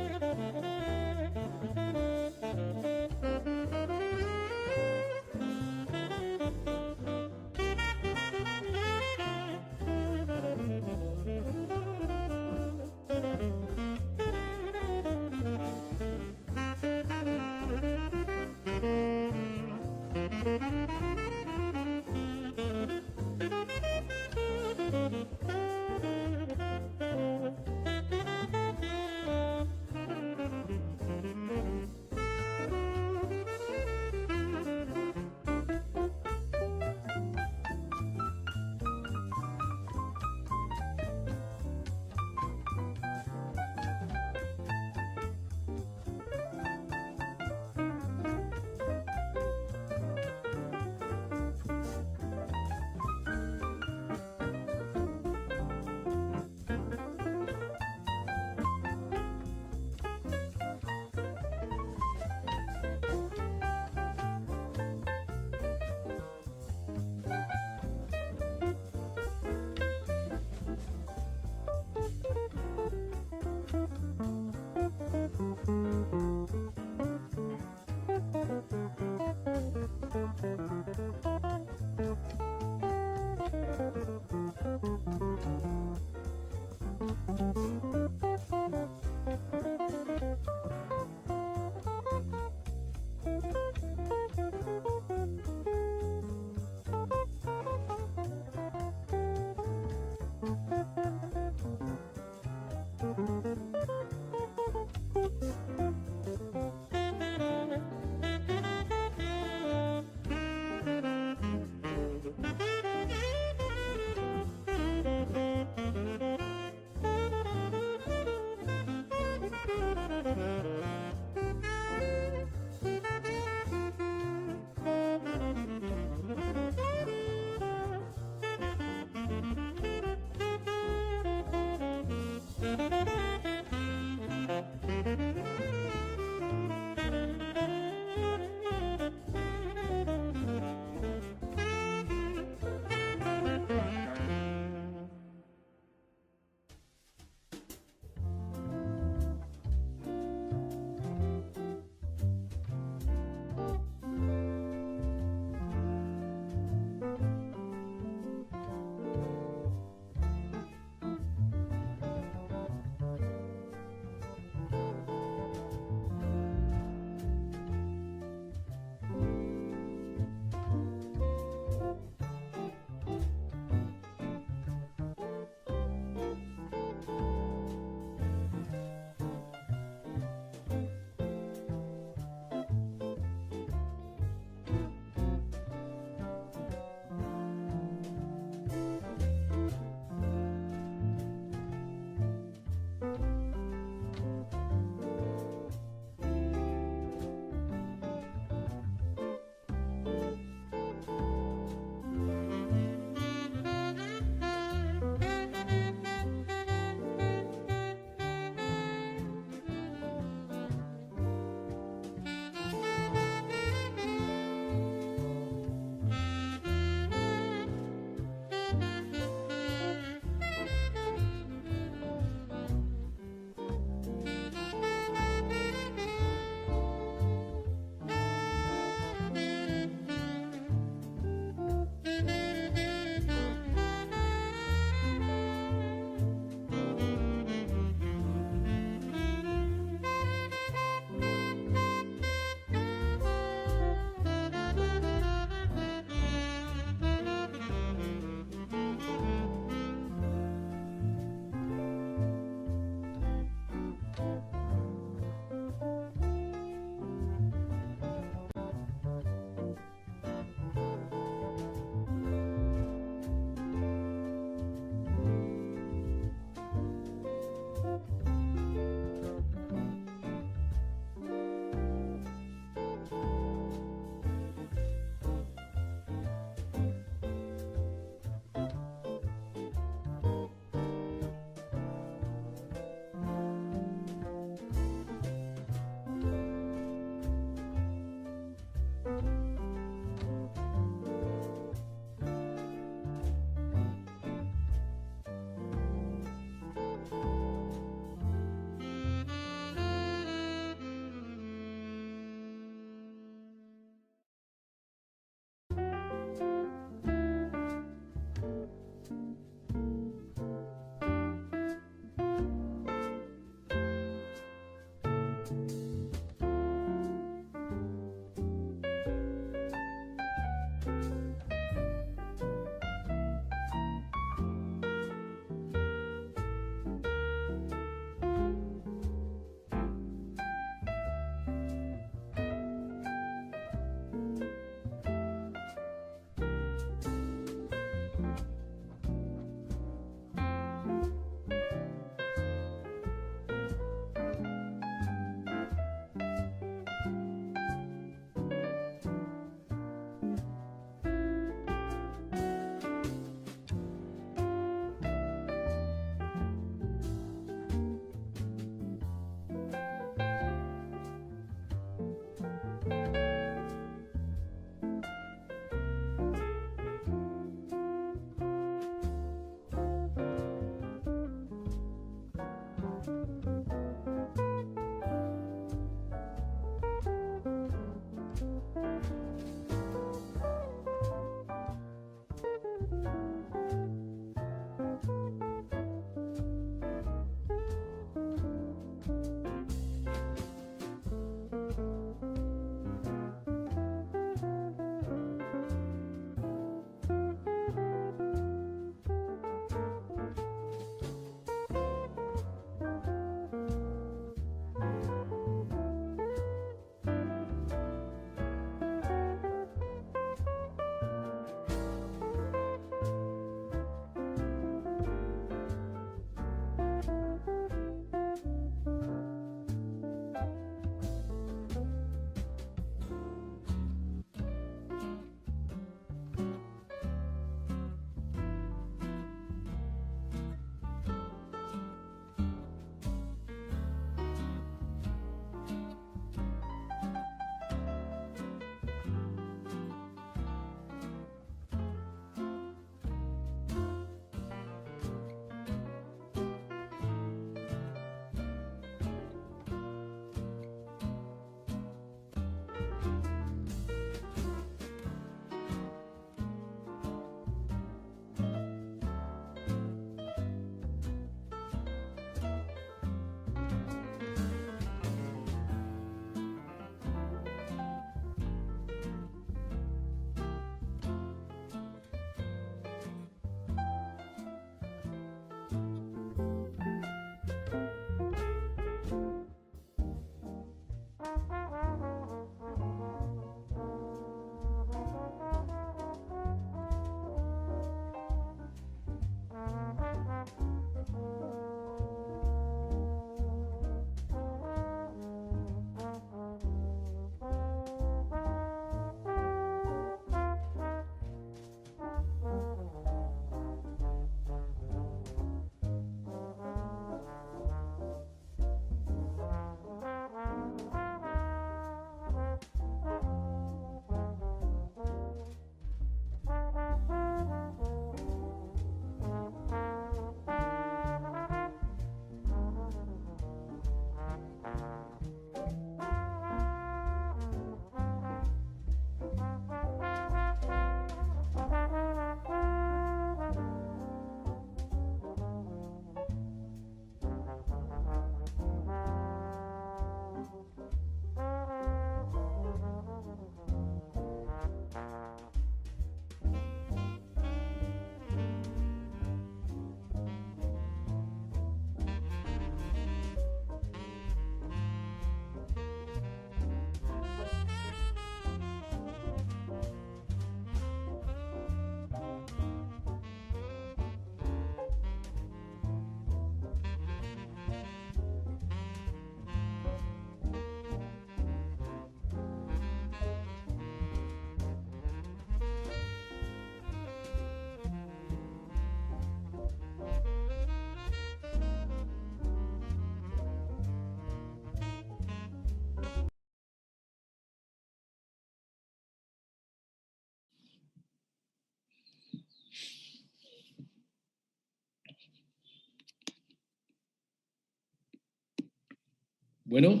Bueno,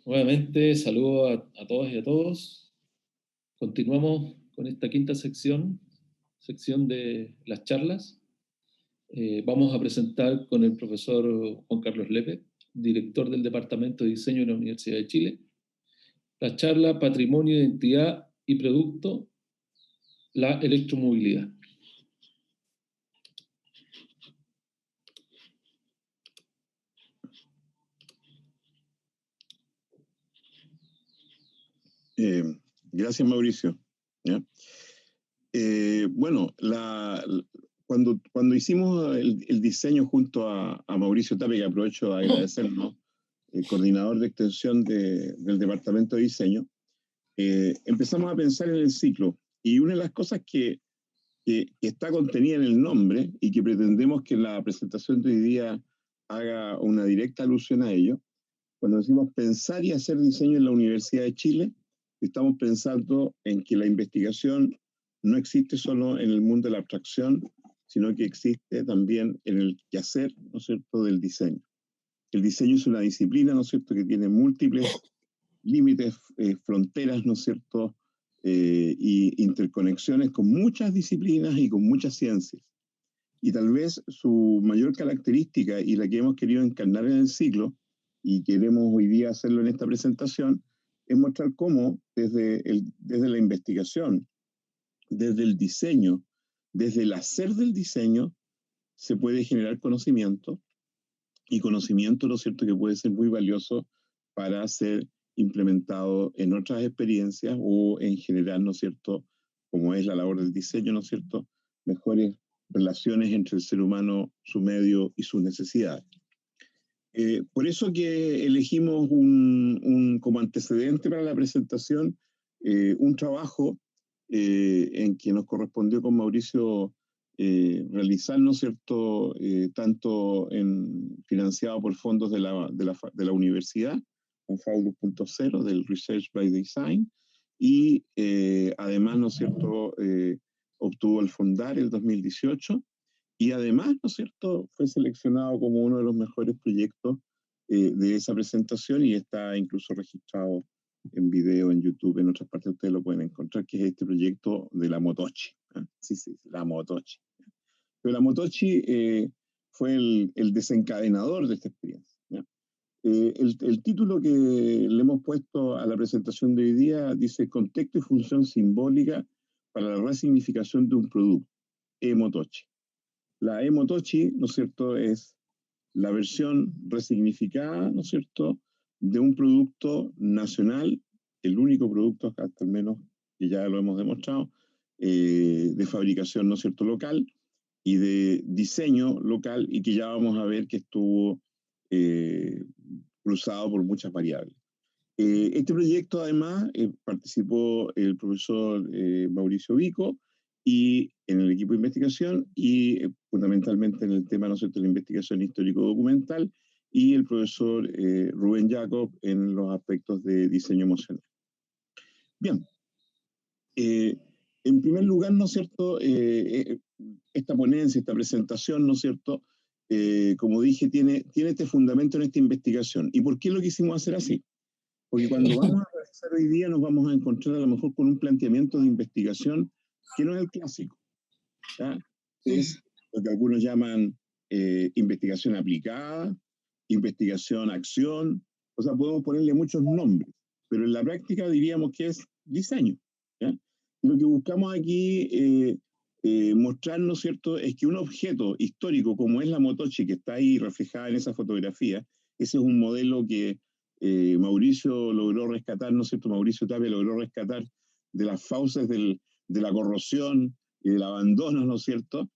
nuevamente saludo a todas y a todos. Continuamos con esta quinta sección de las charlas. Vamos a presentar con el profesor Juan Carlos Lepe, director del Departamento de Diseño de la Universidad de Chile, la charla Patrimonio, Identidad y Producto, la electromovilidad. Gracias, Mauricio. ¿Ya? Bueno, cuando hicimos el diseño junto a Mauricio Tapia, que aprovecho a agradecernos, el coordinador de extensión del Departamento de Diseño, empezamos a pensar en el ciclo. Y una de las cosas que está contenida en el nombre y que pretendemos que la presentación de hoy día haga una directa alusión a ello, cuando decimos pensar y hacer diseño en la Universidad de Chile, estamos pensando en que la investigación no existe solo en el mundo de la abstracción, sino que existe también en el quehacer, ¿no es cierto?, del diseño. El diseño es una disciplina, ¿no es cierto?, que tiene múltiples límites, fronteras, ¿no es cierto?, y interconexiones con muchas disciplinas y con muchas ciencias. Y tal vez su mayor característica, y la que hemos querido encarnar en el ciclo, y queremos hoy día hacerlo en esta presentación, es mostrar cómo desde la investigación, desde el diseño, desde el hacer del diseño, se puede generar conocimiento, y conocimiento, ¿no es cierto?, que puede ser muy valioso para ser implementado en otras experiencias o en general, ¿no es cierto?, como es la labor del diseño, ¿no es cierto?, mejores relaciones entre el ser humano, su medio y sus necesidades. Por eso que elegimos como antecedente para la presentación un trabajo en que nos correspondió con Mauricio realizar, ¿no es cierto?, tanto financiado por fondos de la universidad, un FAU 2.0 del Research by Design, y además, ¿no es cierto?, obtuvo el Fondar el 2018, y además, ¿no es cierto?, fue seleccionado como uno de los mejores proyectos de esa presentación, y está incluso registrado en video, en YouTube, en otras partes ustedes lo pueden encontrar, que es este proyecto de la Motochi. Sí, la Motochi. Pero la Motochi fue el desencadenador de esta experiencia. El título que le hemos puesto a la presentación de hoy día dice Contexto y función simbólica para la resignificación de un producto, Motochi. La Motochi, ¿no es cierto?, es la versión resignificada, ¿no es cierto?, de un producto nacional, el único producto, hasta al menos, que ya lo hemos demostrado, de fabricación, ¿no es cierto?, local y de diseño local, y que ya vamos a ver que estuvo cruzado por muchas variables. Este proyecto, además, participó el profesor Mauricio Vico, y en el equipo de investigación, y fundamentalmente en el tema, ¿no es cierto?, de la investigación histórico-documental, y el profesor Rubén Jacob en los aspectos de diseño emocional. Bien, en primer lugar, ¿no es cierto?, esta ponencia, esta presentación, ¿no es cierto?, como dije, tiene este fundamento en esta investigación. ¿Y por qué lo quisimos hacer así? Porque cuando vamos a realizar hoy día nos vamos a encontrar a lo mejor con un planteamiento de investigación que no es el clásico, ¿ya? Es lo que algunos llaman investigación aplicada, investigación acción, o sea, podemos ponerle muchos nombres, pero en la práctica diríamos que es diseño, ¿ya? Y lo que buscamos aquí mostrar, ¿no es cierto?, es que un objeto histórico como es la Motochi, que está ahí reflejada en esa fotografía, ese es un modelo que Mauricio logró rescatar, ¿no es cierto?, Mauricio Tapia logró rescatar de las fauces de la corrosión y del abandono, ¿no es cierto?,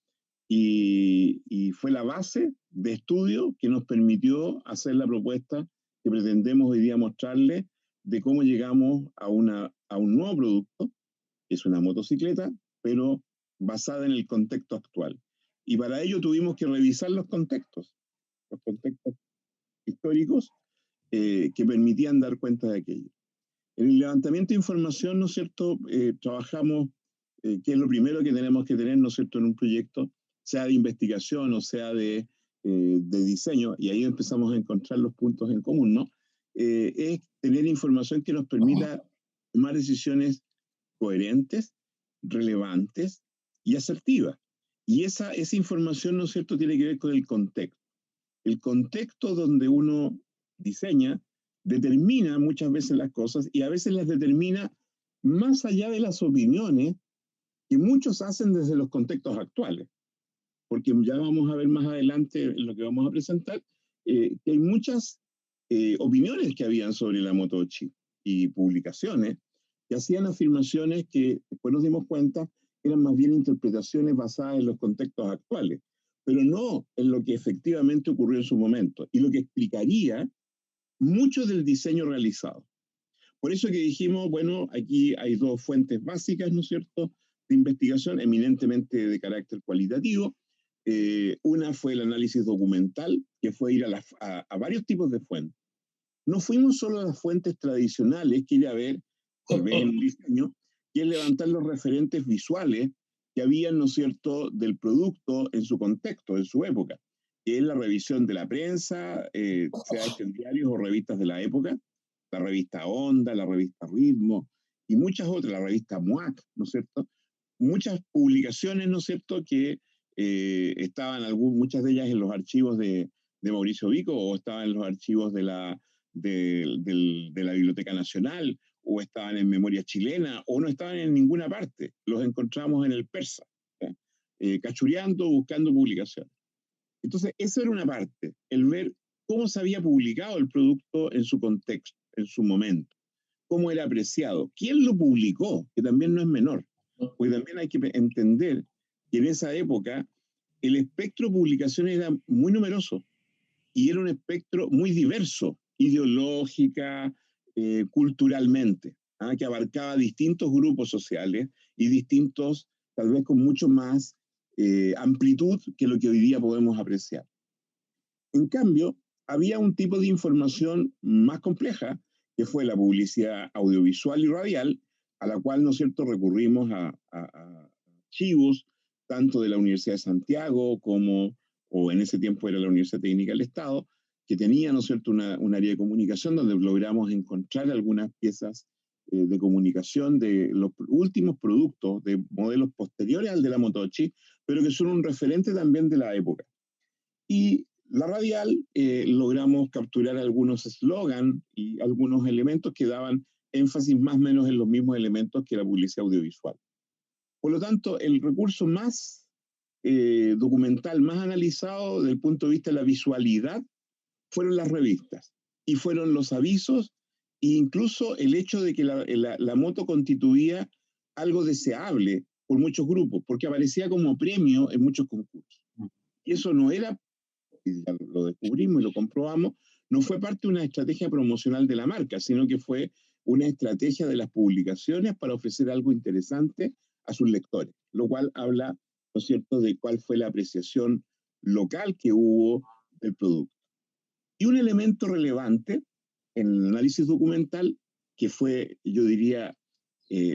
y fue la base de estudio que nos permitió hacer la propuesta que pretendemos hoy día mostrarles de cómo llegamos a un nuevo producto, que es una motocicleta, pero basada en el contexto actual. Y para ello tuvimos que revisar los contextos históricos que permitían dar cuenta de aquello. En el levantamiento de información, ¿no es cierto?, trabajamos, que es lo primero que tenemos que tener, ¿no es cierto?, en un proyecto, sea de investigación o sea de de diseño, y ahí empezamos a encontrar los puntos en común, ¿no? Es tener información que nos permita tomar decisiones coherentes, relevantes y asertivas. Y esa información, ¿no es cierto?, tiene que ver con el contexto. El contexto donde uno diseña determina muchas veces las cosas y a veces las determina más allá de las opiniones que muchos hacen desde los contextos actuales. Porque ya vamos a ver más adelante en lo que vamos a presentar, que hay muchas opiniones que habían sobre la Moto-Chi y publicaciones que hacían afirmaciones que después nos dimos cuenta eran más bien interpretaciones basadas en los contextos actuales, pero no en lo que efectivamente ocurrió en su momento, y lo que explicaría mucho del diseño realizado. Por eso que dijimos, bueno, aquí hay dos fuentes básicas, ¿no es cierto?, de investigación, eminentemente de carácter cualitativo. Una fue el análisis documental, que fue ir a varios tipos de fuentes. No fuimos solo a las fuentes tradicionales, que ir a ver, tal vez en un diseño, que es levantar los referentes visuales que habían, ¿no es cierto?, del producto en su contexto, en su época, que es la revisión de la prensa, sea hecho en diarios o revistas de la época, la revista Onda, la revista Ritmo, y muchas otras, la revista MUAC, ¿no es cierto? Muchas publicaciones, ¿no es cierto?, que estaban muchas de ellas en los archivos de Mauricio Vico, o estaban en los archivos de la Biblioteca Nacional, o estaban en Memoria Chilena, o no estaban en ninguna parte. Los encontramos en el Persa, cachureando, buscando publicaciones. Entonces, esa era una parte, el ver cómo se había publicado el producto en su contexto, en su momento, cómo era apreciado, quién lo publicó, que también no es menor, porque también hay que entender que en esa época el espectro de publicaciones era muy numeroso y era un espectro muy diverso, ideológica, culturalmente, que abarcaba distintos grupos sociales y distintos, tal vez con mucho más amplitud que lo que hoy día podemos apreciar. En cambio, había un tipo de información más compleja, que fue la publicidad audiovisual y radial, a la cual, ¿no es cierto?, recurrimos a archivos, tanto de la Universidad de Santiago como, o en ese tiempo era la Universidad Técnica del Estado, que tenía, ¿no es cierto?, un área de comunicación donde logramos encontrar algunas piezas de comunicación de los últimos productos, de modelos posteriores al de la Moto-Chi, pero que son un referente también de la época. Y la radial logramos capturar algunos eslogans y algunos elementos que daban énfasis más o menos en los mismos elementos que la publicidad audiovisual. Por lo tanto, el recurso más documental, más analizado desde el punto de vista de la visualidad, fueron las revistas y fueron los avisos, e incluso el hecho de que la moto constituía algo deseable por muchos grupos, porque aparecía como premio en muchos concursos. Y eso no era, y lo descubrimos y lo comprobamos, no fue parte de una estrategia promocional de la marca, sino que fue una estrategia de las publicaciones para ofrecer algo interesante a sus lectores, lo cual habla, ¿no es cierto?, de cuál fue la apreciación local que hubo del producto. Y un elemento relevante en el análisis documental, que fue, yo diría,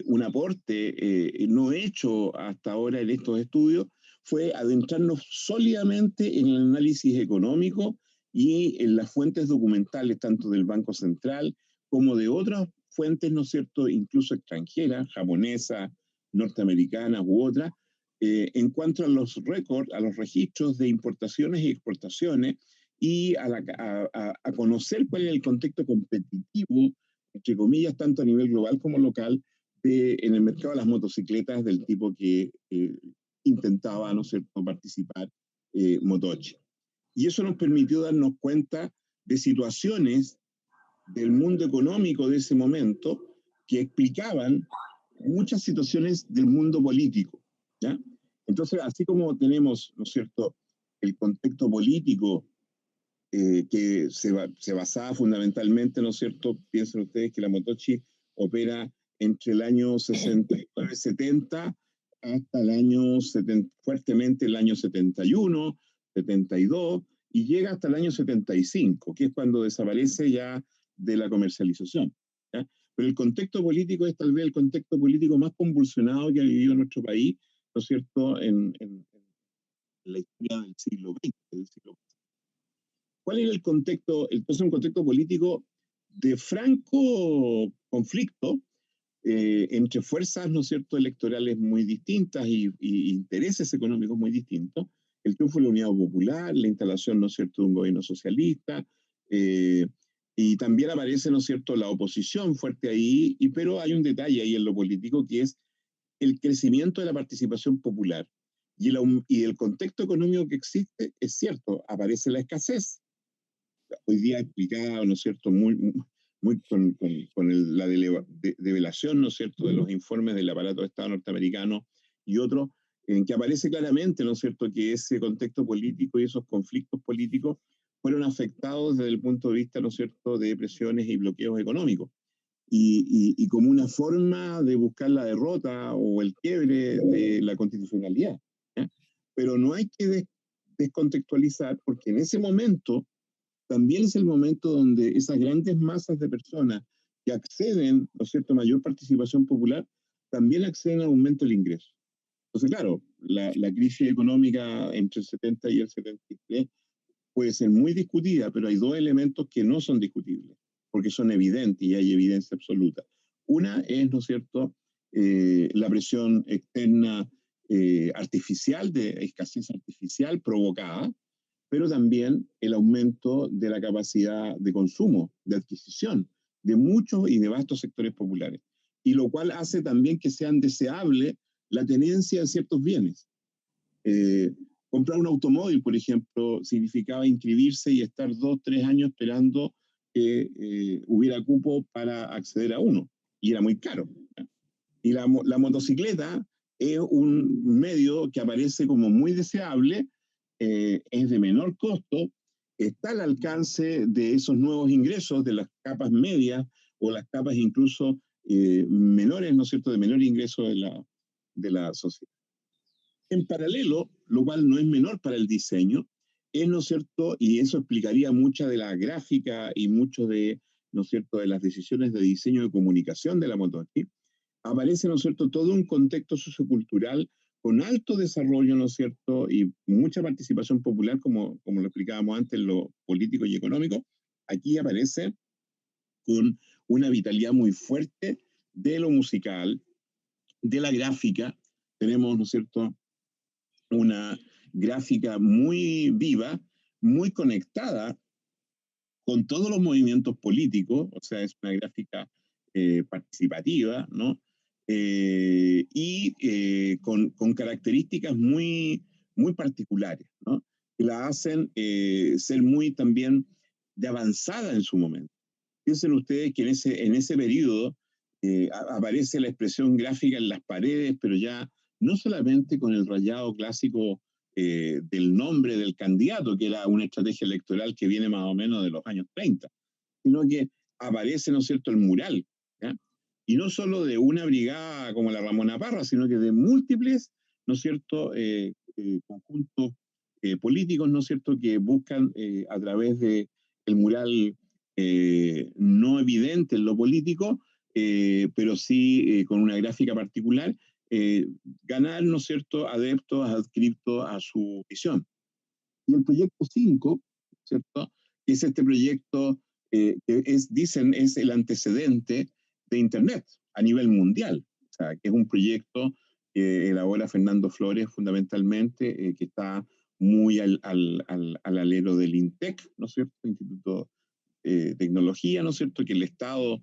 un aporte no hecho hasta ahora en estos estudios, fue adentrarnos sólidamente en el análisis económico y en las fuentes documentales, tanto del Banco Central como de otras fuentes, ¿no es cierto?, incluso extranjeras, japonesas, norteamericanas u otras, en cuanto a los récords, a los registros de importaciones y exportaciones, y a conocer cuál es el contexto competitivo, entre comillas, tanto a nivel global como local, en el mercado de las motocicletas del tipo que intentaba, ¿no es cierto?, participar Moto-Chi. Y eso nos permitió darnos cuenta de situaciones del mundo económico de ese momento que explicaban muchas situaciones del mundo político, ¿ya? Entonces, así como tenemos, ¿no es cierto?, el contexto político que se basaba fundamentalmente, ¿no es cierto? Piensen ustedes que la Moto-Chi opera entre el año 69-70 hasta el año 70, fuertemente el año 71, 72, y llega hasta el año 75, que es cuando desaparece ya de la comercialización, ¿ya? Pero el contexto político es tal vez el contexto político más convulsionado que ha vivido nuestro país, ¿no es cierto?, en la historia del siglo XX, del siglo XX. ¿Cuál era el contexto? Entonces, un contexto político de franco conflicto entre fuerzas, ¿no es cierto?, electorales muy distintas y intereses económicos muy distintos. El triunfo de la Unidad Popular, la instalación, ¿no es cierto?, de un gobierno socialista, y también aparece, ¿no es cierto?, la oposición fuerte ahí, pero hay un detalle ahí en lo político que es el crecimiento de la participación popular. Y el contexto económico que existe, es cierto, aparece la escasez, hoy día explicado, ¿no es cierto?, muy con la develación, ¿no es cierto?, de los informes del aparato de Estado norteamericano y otros, en que aparece claramente, ¿no es cierto?, que ese contexto político y esos conflictos políticos fueron afectados desde el punto de vista, ¿no es cierto?, de presiones y bloqueos económicos. Y como una forma de buscar la derrota o el quiebre de la constitucionalidad. ¿Ya? Pero no hay que descontextualizar, porque en ese momento también es el momento donde esas grandes masas de personas que acceden, ¿no es cierto?, a mayor participación popular, también acceden a aumento del ingreso. Entonces, claro, la crisis económica entre el 70 y el 73 puede ser muy discutida, pero hay dos elementos que no son discutibles, porque son evidentes y hay evidencia absoluta. Una es, ¿no es cierto?, la presión externa artificial, de escasez artificial provocada, pero también el aumento de la capacidad de consumo, de adquisición, de muchos y de vastos sectores populares, y lo cual hace también que sean deseables la tenencia de ciertos bienes. Comprar un automóvil, por ejemplo, significaba inscribirse y estar 2, 3 años esperando que hubiera cupo para acceder a uno, y era muy caro. ¿Ya? Y la motocicleta es un medio que aparece como muy deseable, es de menor costo, está al alcance de esos nuevos ingresos de las capas medias o las capas incluso menores, ¿no es cierto?, de menor ingreso de la sociedad. En paralelo, lo cual no es menor para el diseño, es, ¿no es cierto?, y eso explicaría mucha de la gráfica y mucho de, ¿no es cierto?, de las decisiones de diseño de comunicación de la Motochi, aparece, ¿no es cierto?, todo un contexto sociocultural con alto desarrollo, ¿no es cierto?, y mucha participación popular, como lo explicábamos antes, en lo político y económico. Aquí aparece con una vitalidad muy fuerte de lo musical, de la gráfica. Tenemos, ¿no es cierto?, una gráfica muy viva, muy conectada con todos los movimientos políticos, o sea, es una gráfica participativa, ¿no? Con características muy, muy particulares, ¿no? Que la hacen ser muy también de avanzada en su momento. Piensen ustedes que en ese periodo aparece la expresión gráfica en las paredes, pero ya no solamente con el rayado clásico del nombre del candidato, que era una estrategia electoral que viene más o menos de los años 30, sino que aparece, ¿no es cierto?, el mural, ¿ya? Y no solo de una brigada como la Ramona Parra, sino que de múltiples, ¿no es cierto?, conjuntos políticos, ¿no es cierto?, que buscan a través de el mural no evidente en lo político, pero sí con una gráfica particular, ganar, ¿no es cierto?, adeptos, adscriptos a su visión. Y el proyecto 5, ¿cierto?, que es este proyecto que dicen es el antecedente de Internet a nivel mundial. O sea, que es un proyecto que elabora Fernando Flores fundamentalmente, que está muy al alero del INTEC, ¿no es cierto?, Instituto de Tecnología, ¿no es cierto?, que el Estado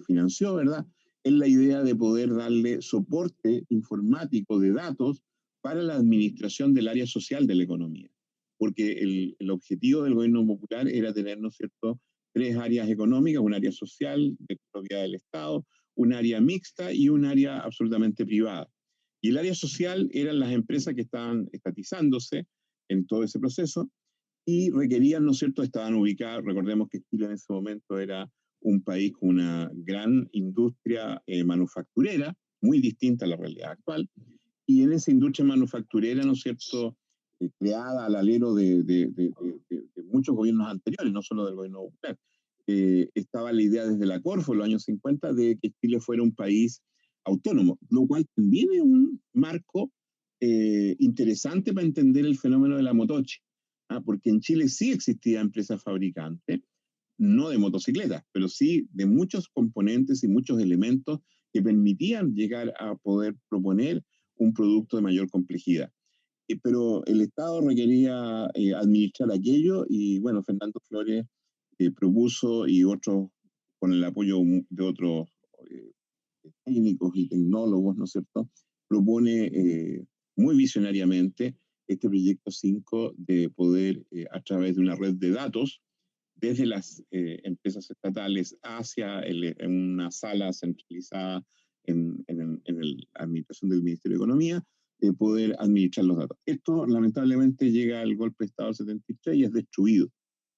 financió, ¿verdad? Es la idea de poder darle soporte informático de datos para la administración del área social de la economía. Porque el objetivo del gobierno popular era tener, ¿no es cierto?, 3 áreas económicas, un área social de propiedad del Estado, un área mixta y un área absolutamente privada. Y el área social eran las empresas que estaban estatizándose en todo ese proceso y requerían, ¿no es cierto?, estaban ubicadas, recordemos que Chile en ese momento era un país con una gran industria manufacturera, muy distinta a la realidad actual, y en esa industria manufacturera, ¿no es cierto?, creada al alero de muchos gobiernos anteriores, no solo del gobierno popular. Estaba la idea desde la Corfo en los años 50 de que Chile fuera un país autónomo, lo cual también es un marco interesante para entender el fenómeno de la Motochi, porque en Chile sí existía empresas fabricantes, no de motocicletas, pero sí de muchos componentes y muchos elementos que permitían llegar a poder proponer un producto de mayor complejidad. Pero el Estado requería administrar aquello y bueno, Fernando Flores propuso y otros, con el apoyo de otros eh, técnicos y tecnólogos, ¿no es cierto?, propone muy visionariamente este proyecto 5 de poder, a través de una red de datos, desde las empresas estatales hacia una sala centralizada en la administración del Ministerio de Economía, poder administrar los datos. Esto lamentablemente llega al golpe de Estado del 73 y es destruido.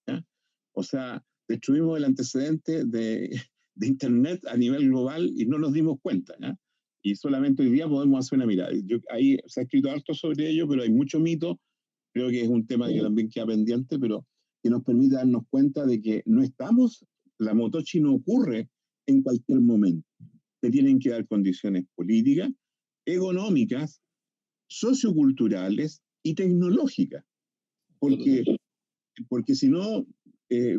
¿Ya? O sea, destruimos el antecedente de Internet a nivel global y no nos dimos cuenta. ¿Ya? Y solamente hoy día podemos hacer una mirada. Ahí se ha escrito harto sobre ello, pero hay mucho mito. Creo que es un tema que también queda pendiente, pero que nos permite darnos cuenta de que no estamos, la motochi no ocurre en cualquier momento. Se tienen que dar condiciones políticas, económicas, socioculturales y tecnológicas. Porque si no,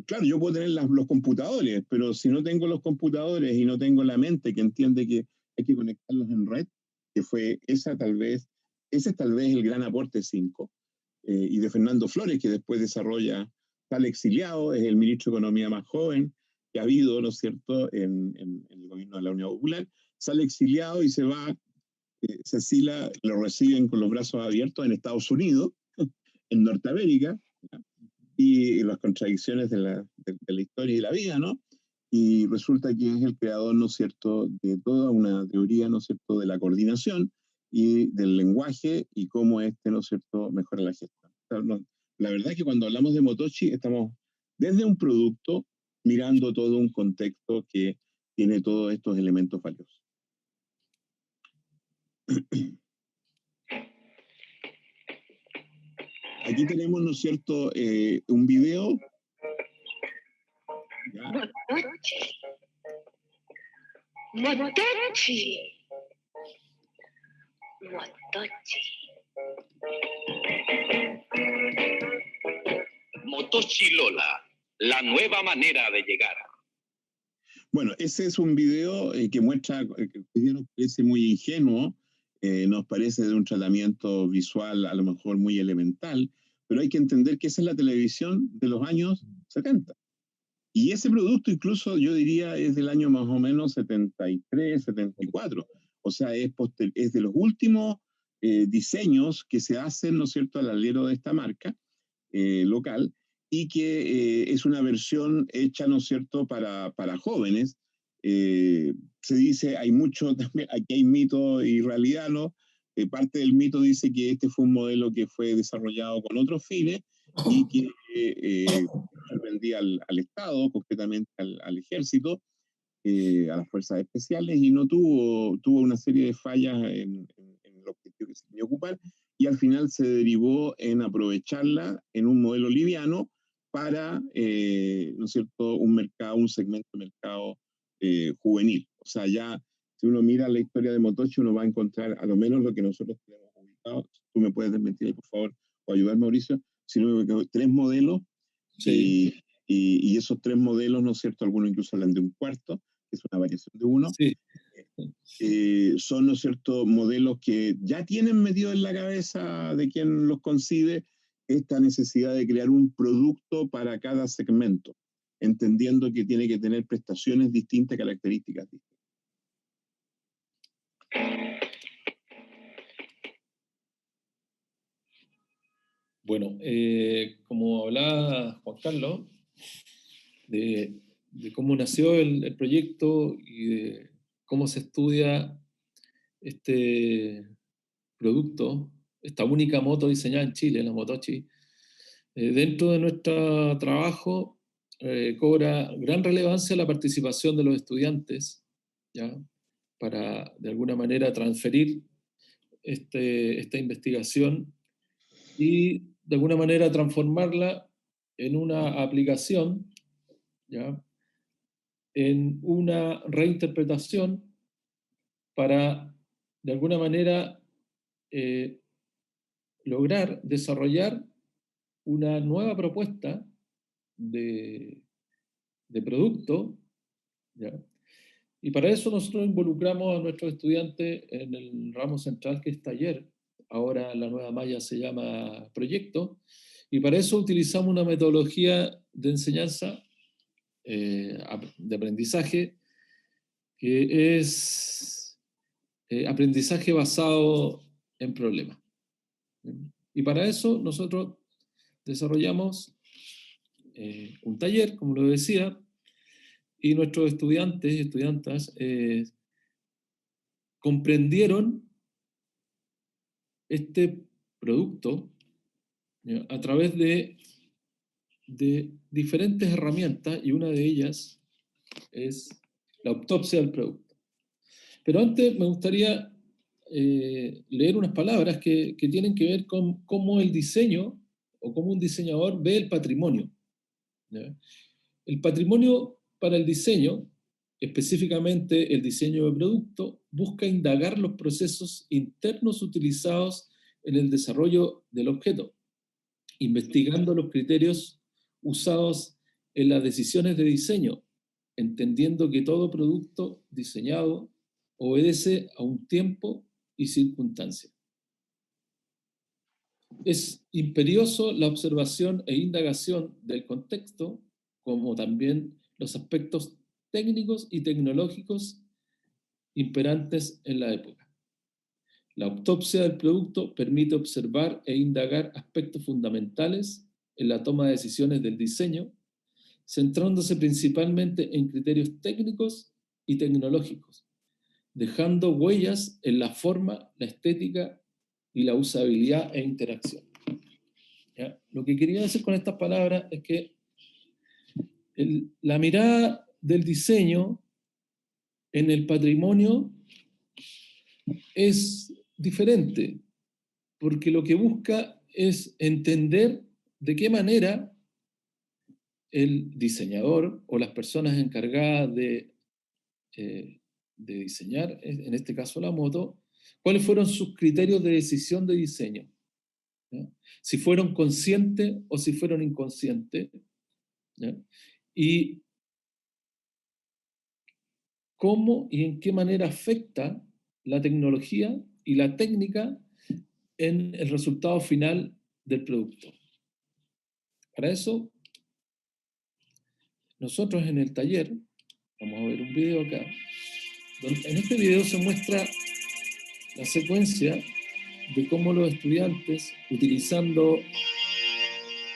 claro, yo puedo tener los computadores, pero si no tengo los computadores y no tengo la mente que entiende que hay que conectarlos en red, que fue ese es tal vez el gran aporte 5, y de Fernando Flores, que después desarrolla, sale exiliado, es el ministro de Economía más joven que ha habido, ¿no es cierto?, en el gobierno de la Unión Popular, sale exiliado y se va, se asila, lo reciben con los brazos abiertos en Estados Unidos, en Norteamérica, ¿ya? Y las contradicciones de la historia y la vida, ¿no? Y resulta que es el creador, ¿no es cierto?, de toda una teoría, ¿no es cierto?, de la coordinación y del lenguaje y cómo ¿no es cierto?, mejora la gestión. O sea, la verdad es que cuando hablamos de Motochi estamos desde un producto mirando todo un contexto que tiene todos estos elementos valiosos. Aquí tenemos, ¿no es cierto?, un video. ¿Ya? Motochi. Motochi. Motochi Lola, la nueva manera de llegar. Bueno, ese es un video que muestra, que hoy día nos parece muy ingenuo, nos parece de un tratamiento visual a lo mejor muy elemental, pero hay que entender que esa es la televisión de los años 70. Y ese producto incluso yo diría es del año más o menos 73, 74. O sea, es de los últimos diseños que se hacen, ¿no es cierto?, al alero de esta marca local, y que es una versión hecha, ¿no es cierto?, para jóvenes. Se dice, hay mucho, también, aquí hay mito y realidad, ¿no? Parte del mito dice que este fue un modelo que fue desarrollado con otros fines y que vendía al Estado, concretamente al ejército, a las fuerzas especiales, y no tuvo una serie de fallas en el objetivo que se quería ocupar, y al final se derivó en aprovecharla en un modelo liviano para, ¿no es cierto?, un segmento de mercado juvenil. O sea, ya si uno mira la historia de Motochi, uno va a encontrar a lo menos lo que nosotros tenemos ubicado. Tú me puedes desmentir, por favor, o ayudar, Mauricio. Si no, 3 modelos, Sí. y esos 3 modelos, ¿no es cierto?, algunos incluso hablan de un cuarto, que es una variación de uno. Sí. Son, ¿no es cierto?, modelos que ya tienen metido en la cabeza de quien los concibe esta necesidad de crear un producto para cada segmento, entendiendo que tiene que tener prestaciones distintas, características distintas. Bueno, como hablaba Juan Carlos, de cómo nació el proyecto y de cómo se estudia este producto, esta única moto diseñada en Chile, la Motochi, dentro de nuestro trabajo cobra gran relevancia la participación de los estudiantes, ¿ya?, para de alguna manera transferir esta investigación y de alguna manera transformarla en una aplicación, ¿ya?, en una reinterpretación para de alguna manera lograr desarrollar una nueva propuesta de producto, ¿ya? Y para eso nosotros involucramos a nuestros estudiantes en el ramo central que es taller. Ahora la nueva malla se llama proyecto. Y para eso utilizamos una metodología de enseñanza, de aprendizaje, que es aprendizaje basado en problemas. Y para eso nosotros desarrollamos un taller, como lo decía, y nuestros estudiantes y estudiantas comprendieron este producto, ¿ya?, a través de diferentes herramientas, y una de ellas es la autopsia del producto. Pero antes me gustaría leer unas palabras que tienen que ver con cómo el diseño o cómo un diseñador ve el patrimonio, ¿ya? El patrimonio para el diseño, específicamente el diseño de producto, busca indagar los procesos internos utilizados en el desarrollo del objeto, investigando los criterios usados en las decisiones de diseño, entendiendo que todo producto diseñado obedece a un tiempo y circunstancias. Es imperioso la observación e indagación del contexto, como también los aspectos técnicos y tecnológicos imperantes en la época. La autopsia del producto permite observar e indagar aspectos fundamentales en la toma de decisiones del diseño, centrándose principalmente en criterios técnicos y tecnológicos, dejando huellas en la forma, la estética y la usabilidad e interacción. ¿Ya? Lo que quería decir con estas palabras es que la mirada del diseño en el patrimonio es diferente, porque lo que busca es entender de qué manera el diseñador o las personas encargadas de diseñar, en este caso la moto, cuáles fueron sus criterios de decisión de diseño, ¿ya? Si fueron conscientes o si fueron inconscientes, ¿ya? Y cómo y en qué manera afecta la tecnología y la técnica en el resultado final del producto. Para eso, nosotros en el taller, vamos a ver un video acá, donde en este video se muestra la secuencia de cómo los estudiantes, utilizando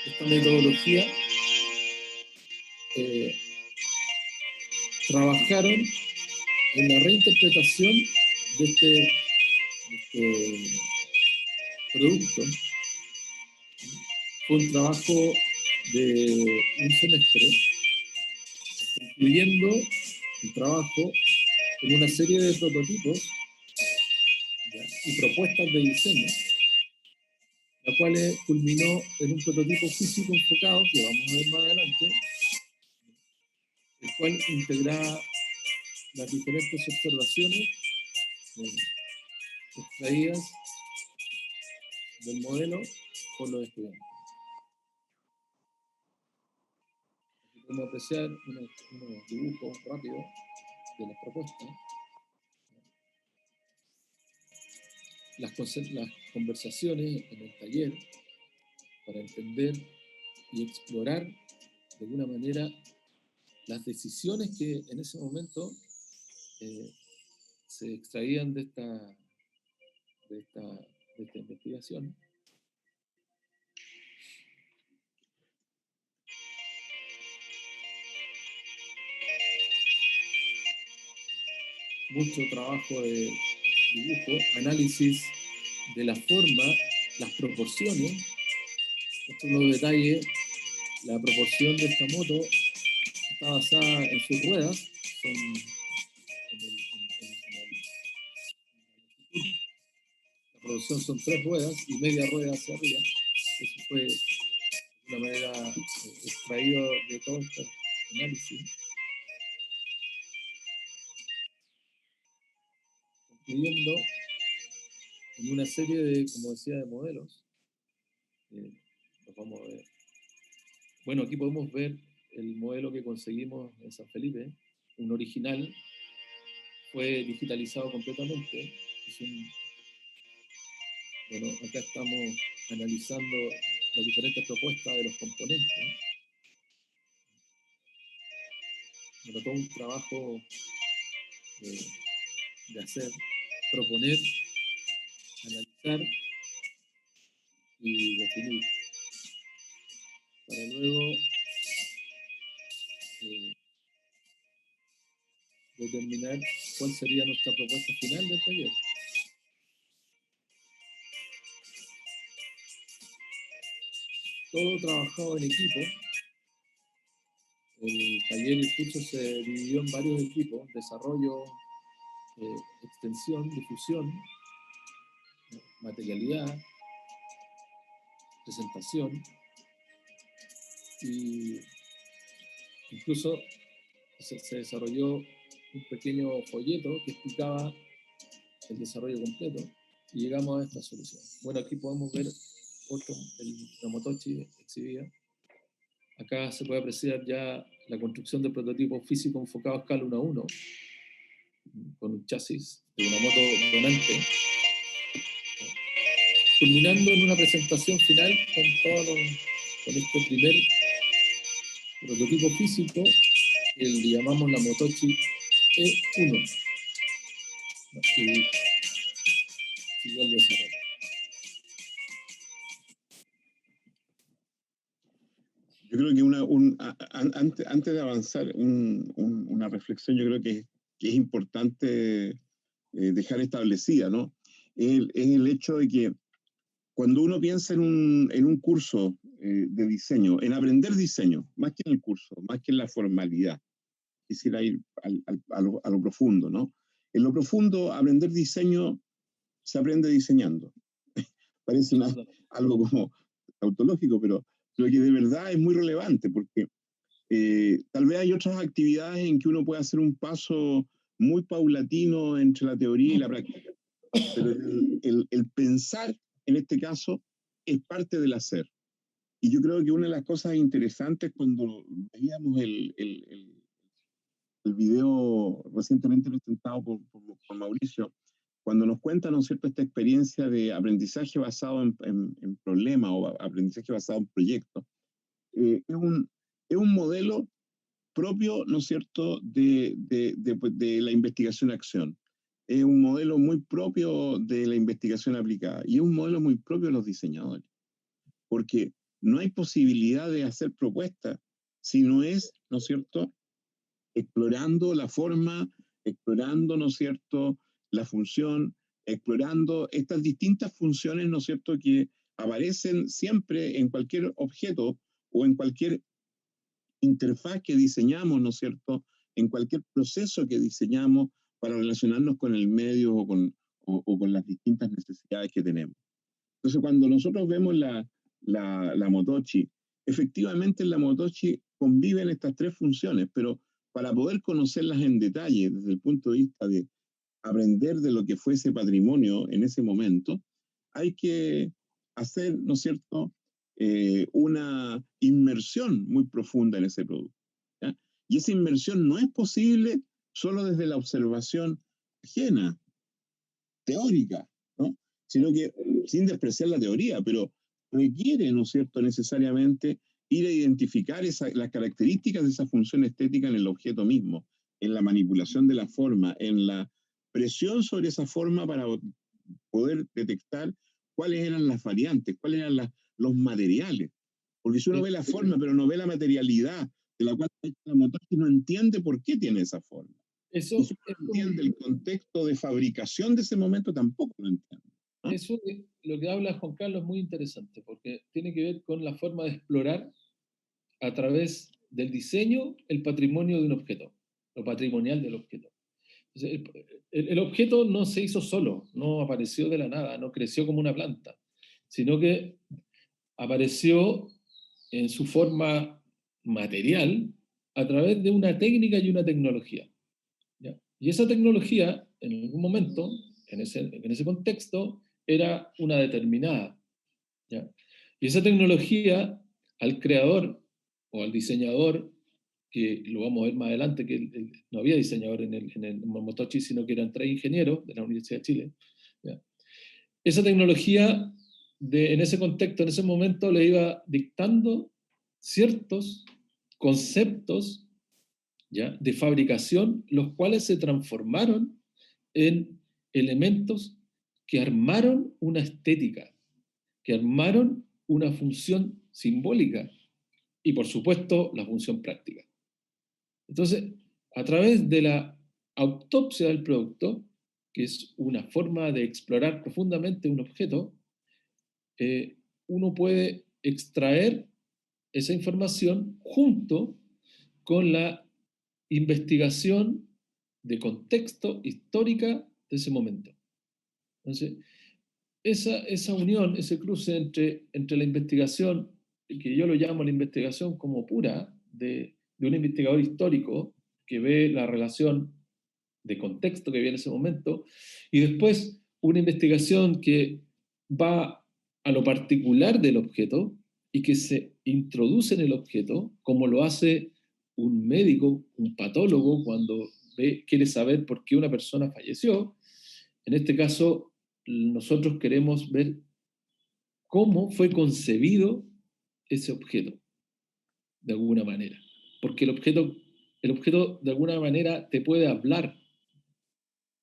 esta metodología, trabajaron en la reinterpretación de este producto. Fue un trabajo de un semestre, incluyendo un trabajo en una serie de prototipos, ¿ya?, y propuestas de diseño, la cual culminó en un prototipo físico enfocado, que vamos a ver más adelante, el cual integraba las diferentes observaciones extraídas del modelo por los estudiantes. Aquí podemos apreciar unos dibujos rápidos de las propuestas. Las conversaciones en el taller para entender y explorar de alguna manera las decisiones que en ese momento se extraían de esta investigación. Mucho trabajo de dibujo, análisis de la forma, las proporciones. Estos son los detalles. La proporción de esta moto está basada en sus ruedas. La producción son 3 ruedas y media rueda hacia arriba. Eso fue de una manera extraído de todo este análisis. Concluyendo en una serie de, como decía, de modelos Nos vamos a ver. Bueno, aquí podemos ver el modelo que conseguimos en San Felipe, un original, fue digitalizado completamente. Bueno, acá estamos analizando las diferentes propuestas de los componentes. Bueno, todo un trabajo de hacer, proponer, analizar y definir, para luego determinar cuál sería nuestra propuesta final del taller. Todo trabajado en equipo. El taller y el curso se dividió en varios equipos: desarrollo, extensión, difusión, materialidad, presentación, y incluso se desarrolló un pequeño folleto que explicaba el desarrollo completo y llegamos a esta solución. Bueno, aquí podemos ver la Motochi exhibida. Acá se puede apreciar ya la construcción del prototipo físico enfocado a escala 1 a 1, con un chasis de una moto donante, culminando en una presentación final con este primer prototipo físico, que le llamamos la Motochi E1, que siguió el desarrollo. Yo creo que antes de avanzar, una reflexión yo creo que es importante dejar establecida, ¿no? Es el hecho de que cuando uno piensa en un curso de diseño, en aprender diseño, más que en el curso, más que en la formalidad, quisiera ir a lo profundo, ¿no? En lo profundo, aprender diseño se aprende diseñando. Parece algo como tautológico, pero lo que de verdad es muy relevante, porque tal vez hay otras actividades en que uno puede hacer un paso muy paulatino entre la teoría y la práctica, pero el pensar, en este caso, es parte del hacer. Y yo creo que una de las cosas interesantes cuando veíamos el video recientemente presentado por Mauricio, cuando nos cuenta, ¿no es cierto?, esta experiencia de aprendizaje basado en problemas o aprendizaje basado en proyectos, es un modelo propio, ¿no es cierto?, de la investigación-acción. Es un modelo muy propio de la investigación aplicada y es un modelo muy propio de los diseñadores, porque no hay posibilidad de hacer propuestas si no es, ¿no es cierto?, explorando la forma, explorando, ¿no es cierto?, la función, explorando estas distintas funciones, ¿no es cierto?, que aparecen siempre en cualquier objeto o en cualquier interfaz que diseñamos, ¿no es cierto?, en cualquier proceso que diseñamos para relacionarnos con el medio o con las distintas necesidades que tenemos. Entonces, cuando nosotros vemos la Motochi, efectivamente en la Motochi conviven estas tres funciones, pero para poder conocerlas en detalle desde el punto de vista de aprender de lo que fue ese patrimonio en ese momento, hay que hacer, ¿no es cierto?, una inmersión muy profunda en ese producto, ¿ya? Y esa inmersión no es posible solo desde la observación ajena, teórica, ¿no?, sino que sin despreciar la teoría, pero requiere, ¿no es cierto?, necesariamente ir a identificar las características de esa función estética en el objeto mismo, en la manipulación de la forma, en la presión sobre esa forma para poder detectar cuáles eran las variantes, cuáles eran los materiales. Porque si uno ve la forma, pero no ve la materialidad de la cual la Motochi, no entiende por qué tiene esa forma. Eso, y si uno no entiende el contexto de fabricación de ese momento, tampoco lo entiende. ¿No? Eso, lo que habla Juan Carlos, es muy interesante, porque tiene que ver con la forma de explorar a través del diseño el patrimonio de un objeto, lo patrimonial del objeto. Entonces, el objeto no se hizo solo, no apareció de la nada, no creció como una planta, sino que apareció en su forma material a través de una técnica y una tecnología, ¿ya? Y esa tecnología, en algún momento, en ese contexto, era una determinada, ¿ya? Y esa tecnología, al creador o al diseñador, que lo vamos a ver más adelante, que no había diseñador en el Motochi, sino que eran 3 ingenieros de la Universidad de Chile. ¿Ya? Esa tecnología, en ese contexto, en ese momento, le iba dictando ciertos conceptos, ¿ya?, de fabricación, los cuales se transformaron en elementos que armaron una estética, que armaron una función simbólica y, por supuesto, la función práctica. Entonces, a través de la autopsia del producto, que es una forma de explorar profundamente un objeto, uno puede extraer esa información junto con la investigación de contexto histórica de ese momento. Entonces, esa unión, ese cruce entre la investigación, que yo lo llamo la investigación como pura, de un investigador histórico que ve la relación de contexto que había en ese momento, y después una investigación que va a lo particular del objeto y que se introduce en el objeto, como lo hace un médico, un patólogo, cuando quiere saber por qué una persona falleció. En este caso, nosotros queremos ver cómo fue concebido ese objeto, de alguna manera. Porque el objeto de alguna manera te puede hablar,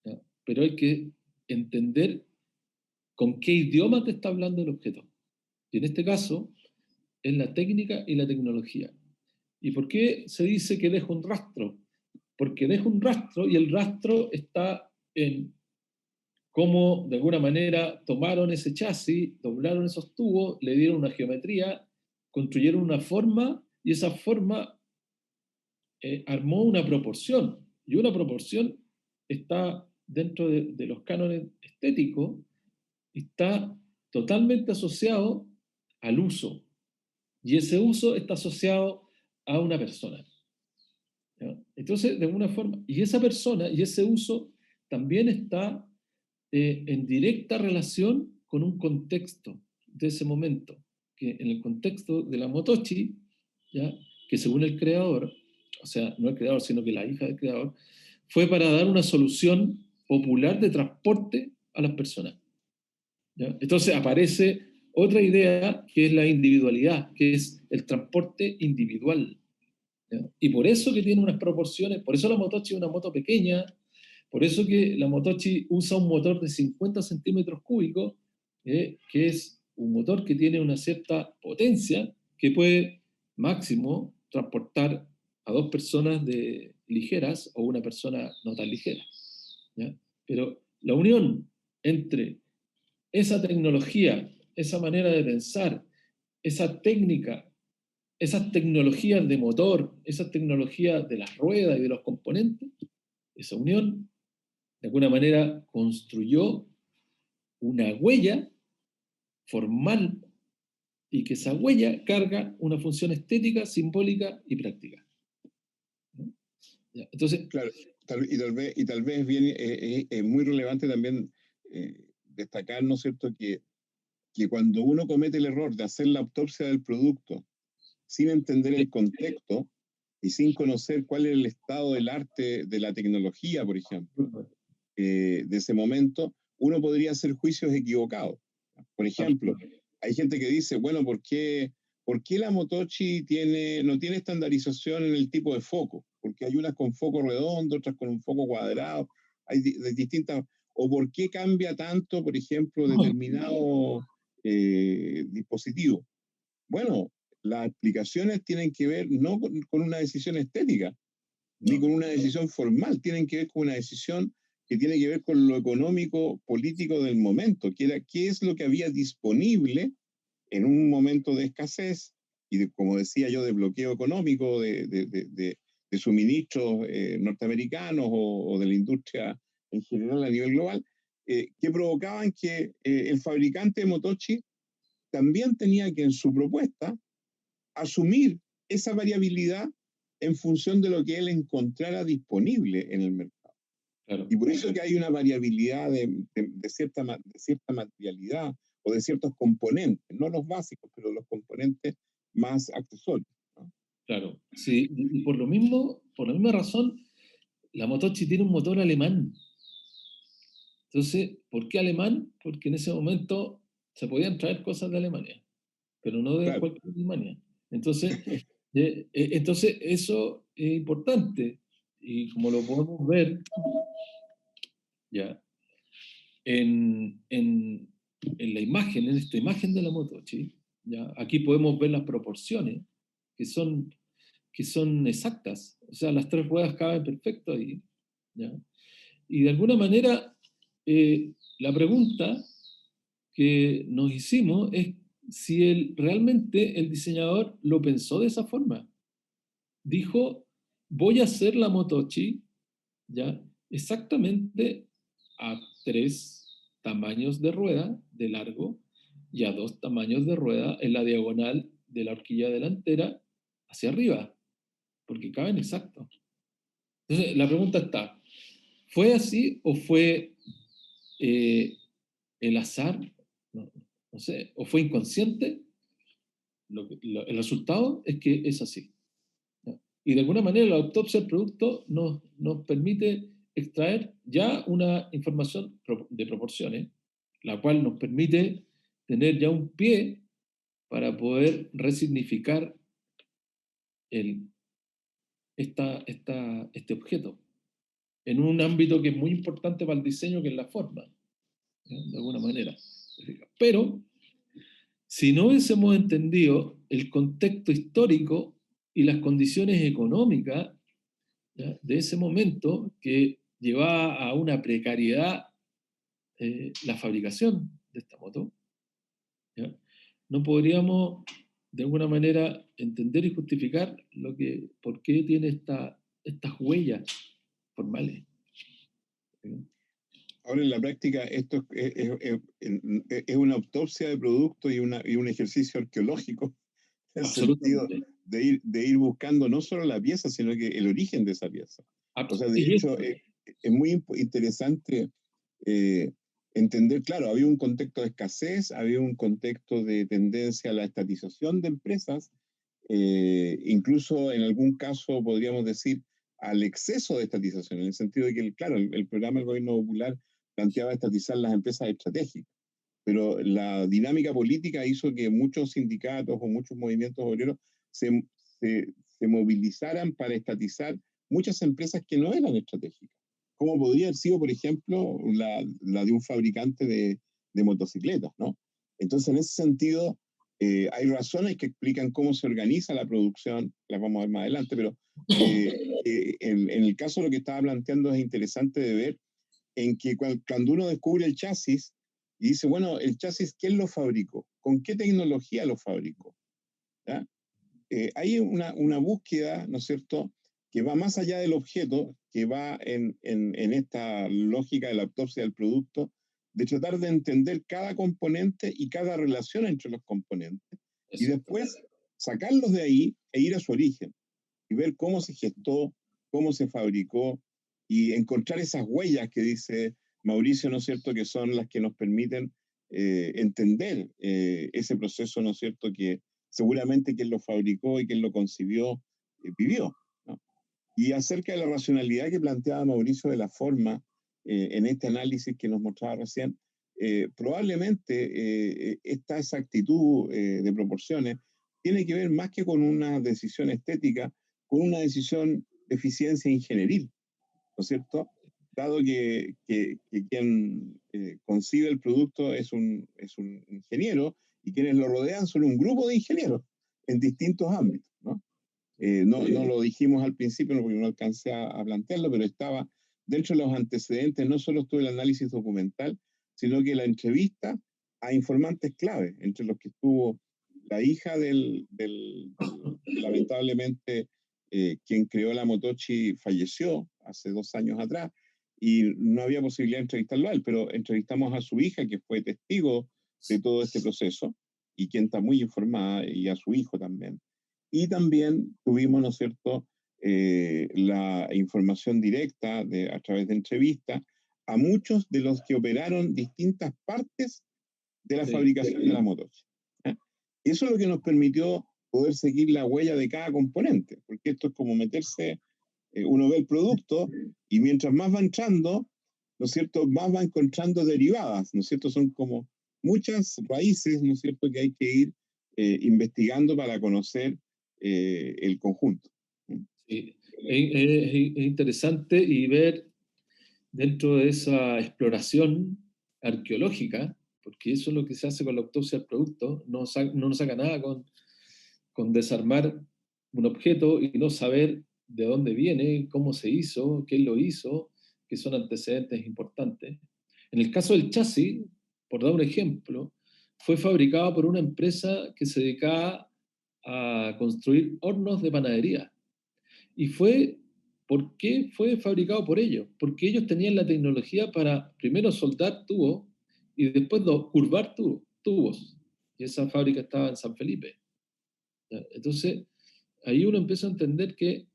¿ya? Pero hay que entender con qué idioma te está hablando el objeto. Y en este caso, es la técnica y la tecnología. ¿Y por qué se dice que deja un rastro? Porque deja un rastro y el rastro está en cómo de alguna manera tomaron ese chasis, doblaron esos tubos, le dieron una geometría, construyeron una forma y esa forma armó una proporción. Y una proporción está dentro de los cánones estéticos, está totalmente asociado al uso. Y ese uso está asociado a una persona, ¿ya? Entonces, de alguna forma, y esa persona y ese uso también está en directa relación con un contexto de ese momento, que en el contexto de la Motochi, ¿ya?, que según el creador, o sea, no el creador, sino que la hija del creador, fue para dar una solución popular de transporte a las personas, ¿ya? Entonces aparece otra idea que es la individualidad, que es el transporte individual, ¿ya? Y por eso que tiene unas proporciones, por eso la Motochi es una moto pequeña, por eso que la Motochi usa un motor de 50 centímetros cúbicos, que es un motor que tiene una cierta potencia, que puede máximo transportar a 2 personas ligeras o una persona no tan ligera, ¿ya? Pero la unión entre esa tecnología, esa manera de pensar, esa técnica, esas tecnologías de motor, esas tecnologías de las ruedas y de los componentes, esa unión, de alguna manera, construyó una huella formal y que esa huella carga una función estética, simbólica y práctica, ¿no? Ya, entonces, Claro, y tal vez bien, es muy relevante también destacar, ¿no es cierto?, que cuando uno comete el error de hacer la autopsia del producto sin entender el contexto y sin conocer cuál es el estado del arte, de la tecnología, por ejemplo, de ese momento, uno podría hacer juicios equivocados. Por ejemplo, hay gente que dice, bueno, ¿por qué la Motochi no tiene estandarización en el tipo de foco? Porque hay unas con foco redondo, otras con un foco cuadrado, hay distintas. ¿O por qué cambia tanto, por ejemplo, determinado dispositivo? Bueno, las explicaciones tienen que ver no con una decisión estética, ni con una decisión formal, tienen que ver con una decisión que tiene que ver con lo económico, político del momento, que era qué es lo que había disponible en un momento de escasez y, como decía yo, de bloqueo económico, de suministros norteamericanos o de la industria en general a nivel global, que provocaban que el fabricante de Motochi también tenía que en su propuesta asumir esa variabilidad en función de lo que él encontrara disponible en el mercado. claro. Y por eso que hay una variabilidad de cierta materialidad o de ciertos componentes, no los básicos, pero los componentes más accesorios, ¿no? Claro, sí, y por lo mismo, por la misma razón, la Motochi tiene un motor alemán. Entonces, ¿por qué alemán? Porque en ese momento se podían traer cosas de Alemania, pero no de Claro. cualquier Alemania. Entonces eso es importante. Y como lo podemos ver ya en la imagen, en esta imagen de la Motochi, ya, aquí podemos ver las proporciones que son exactas. O sea, las tres ruedas caben perfecto ahí. ¿Ya? Y de alguna manera, la pregunta que nos hicimos es si realmente el diseñador lo pensó de esa forma. Dijo, voy a hacer la Motochi, ¿ya? Exactamente a 3 tamaños de rueda de largo y a 2 tamaños de rueda en la diagonal de la horquilla delantera hacia arriba, porque caben exacto. Entonces, la pregunta está, ¿fue así o fue el azar? No, no sé, ¿o fue inconsciente? El resultado es que es así. ¿No? Y de alguna manera la autopsia del producto nos permite extraer ya una información de proporciones, la cual nos permite tener ya un pie para poder resignificar este objeto en un ámbito que es muy importante para el diseño, que es la forma, ¿ya? De alguna manera. Pero si no hubiésemos entendido el contexto histórico y las condiciones económicas, ¿ya?, de ese momento, que llevaba a una precariedad la fabricación de esta moto, ¿ya?, no podríamos de alguna manera entender y justificar por qué tiene estas huellas formales. ¿Sí? Ahora, en la práctica, esto es una autopsia de productos y un ejercicio arqueológico, en el sentido Absolutamente. de ir buscando no solo la pieza, sino que el origen de esa pieza. O sea, de Y hecho, es muy interesante entender, claro, había un contexto de escasez, había un contexto de tendencia a la estatización de empresas, incluso en algún caso podríamos decir al exceso de estatización, en el sentido de que, claro, el programa del gobierno popular planteaba estatizar las empresas estratégicas, pero la dinámica política hizo que muchos sindicatos o muchos movimientos obreros se, se movilizaran para estatizar muchas empresas que no eran estratégicas, como podría haber sido, por ejemplo, la de un fabricante de motocicletas, ¿no? Entonces, en ese sentido, hay razones que explican cómo se organiza la producción, las vamos a ver más adelante, pero en el caso de lo que estaba planteando es interesante de ver en que cuando uno descubre el chasis y dice, bueno, el chasis, ¿quién lo fabricó? ¿Con qué tecnología lo fabricó? ¿Ya? Hay una búsqueda, ¿no es cierto?, que va más allá del objeto, que va en esta lógica de la autopsia del producto, de tratar de entender cada componente y cada relación entre los componentes, y después sacarlos de ahí e ir a su origen, y ver cómo se gestó, cómo se fabricó, y encontrar esas huellas que dice Mauricio, ¿no es cierto?, que son las que nos permiten entender ese proceso, ¿no es cierto?, que seguramente quien lo fabricó y quien lo concibió vivió, ¿no? Y acerca de la racionalidad que planteaba Mauricio de la forma en este análisis que nos mostraba recién, probablemente esta exactitud de proporciones tiene que ver más que con una decisión estética, con una decisión de eficiencia ingenieril, ¿no es cierto? Dado que quien concibe el producto es un ingeniero y quienes lo rodean son un grupo de ingenieros en distintos ámbitos, ¿no? No lo dijimos al principio porque no alcancé a plantearlo, pero estaba dentro de los antecedentes, no solo estuvo el análisis documental, sino que la entrevista a informantes clave, entre los que estuvo la hija lamentablemente, quien creó la Motochi falleció hace 2 años atrás, y no había posibilidad de entrevistarlo a él, pero entrevistamos a su hija, que fue testigo de todo este proceso, y quien está muy informada, y a su hijo también. Y también tuvimos, ¿no es cierto?, la información directa a través de entrevistas a muchos de los que operaron distintas partes de la Sí. fabricación de la motochi. Eso es lo que nos permitió poder seguir la huella de cada componente, porque esto es como meterse, uno ve el producto y mientras más va entrando, ¿no es cierto?, más va encontrando derivadas, ¿no es cierto? Son como muchas raíces, ¿no es cierto?, que hay que ir investigando para conocer el conjunto. Sí. Es interesante y ver dentro de esa exploración arqueológica, porque eso es lo que se hace con la autopsia del producto, no nos saca nada con desarmar un objeto y no saber de dónde viene, cómo se hizo, quién lo hizo, que son antecedentes importantes. En el caso del chasis, por dar un ejemplo, fue fabricado por una empresa que se dedicaba a construir hornos de panadería. Y ¿por qué fue fabricado por ellos? Porque ellos tenían la tecnología para primero soldar tubos y después curvar tubos. Y esa fábrica estaba en San Felipe. ¿Ya? Entonces, ahí uno empieza a entender que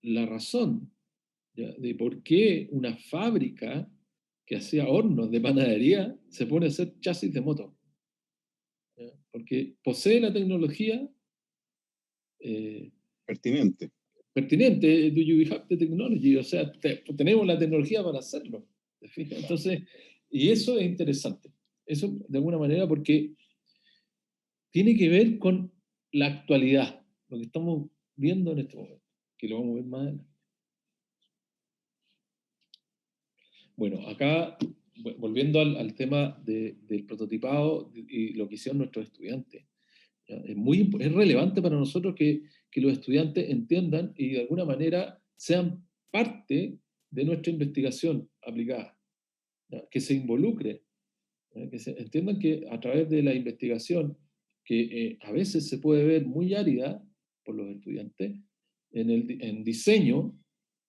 la razón, ¿ya?, de por qué una fábrica que hacía hornos de panadería se pone a hacer chasis de moto. ¿Ya? Porque posee la tecnología Pertinente. pertinente. Do you have the technology? O sea, tenemos la tecnología para hacerlo. ¿Te fijas? Entonces, y eso es interesante. Eso, de alguna manera, porque tiene que ver con la actualidad, lo que estamos viendo en este momento, que lo vamos a ver más adelante. Bueno, acá, volviendo al tema del prototipado y lo que hicieron nuestros estudiantes, ¿ya? Es relevante para nosotros que los estudiantes entiendan y de alguna manera sean parte de nuestra investigación aplicada, ¿ya? Que se involucre, ¿ya? Que se entiendan que a través de la investigación, que a veces se puede ver muy árida por los estudiantes, en diseño,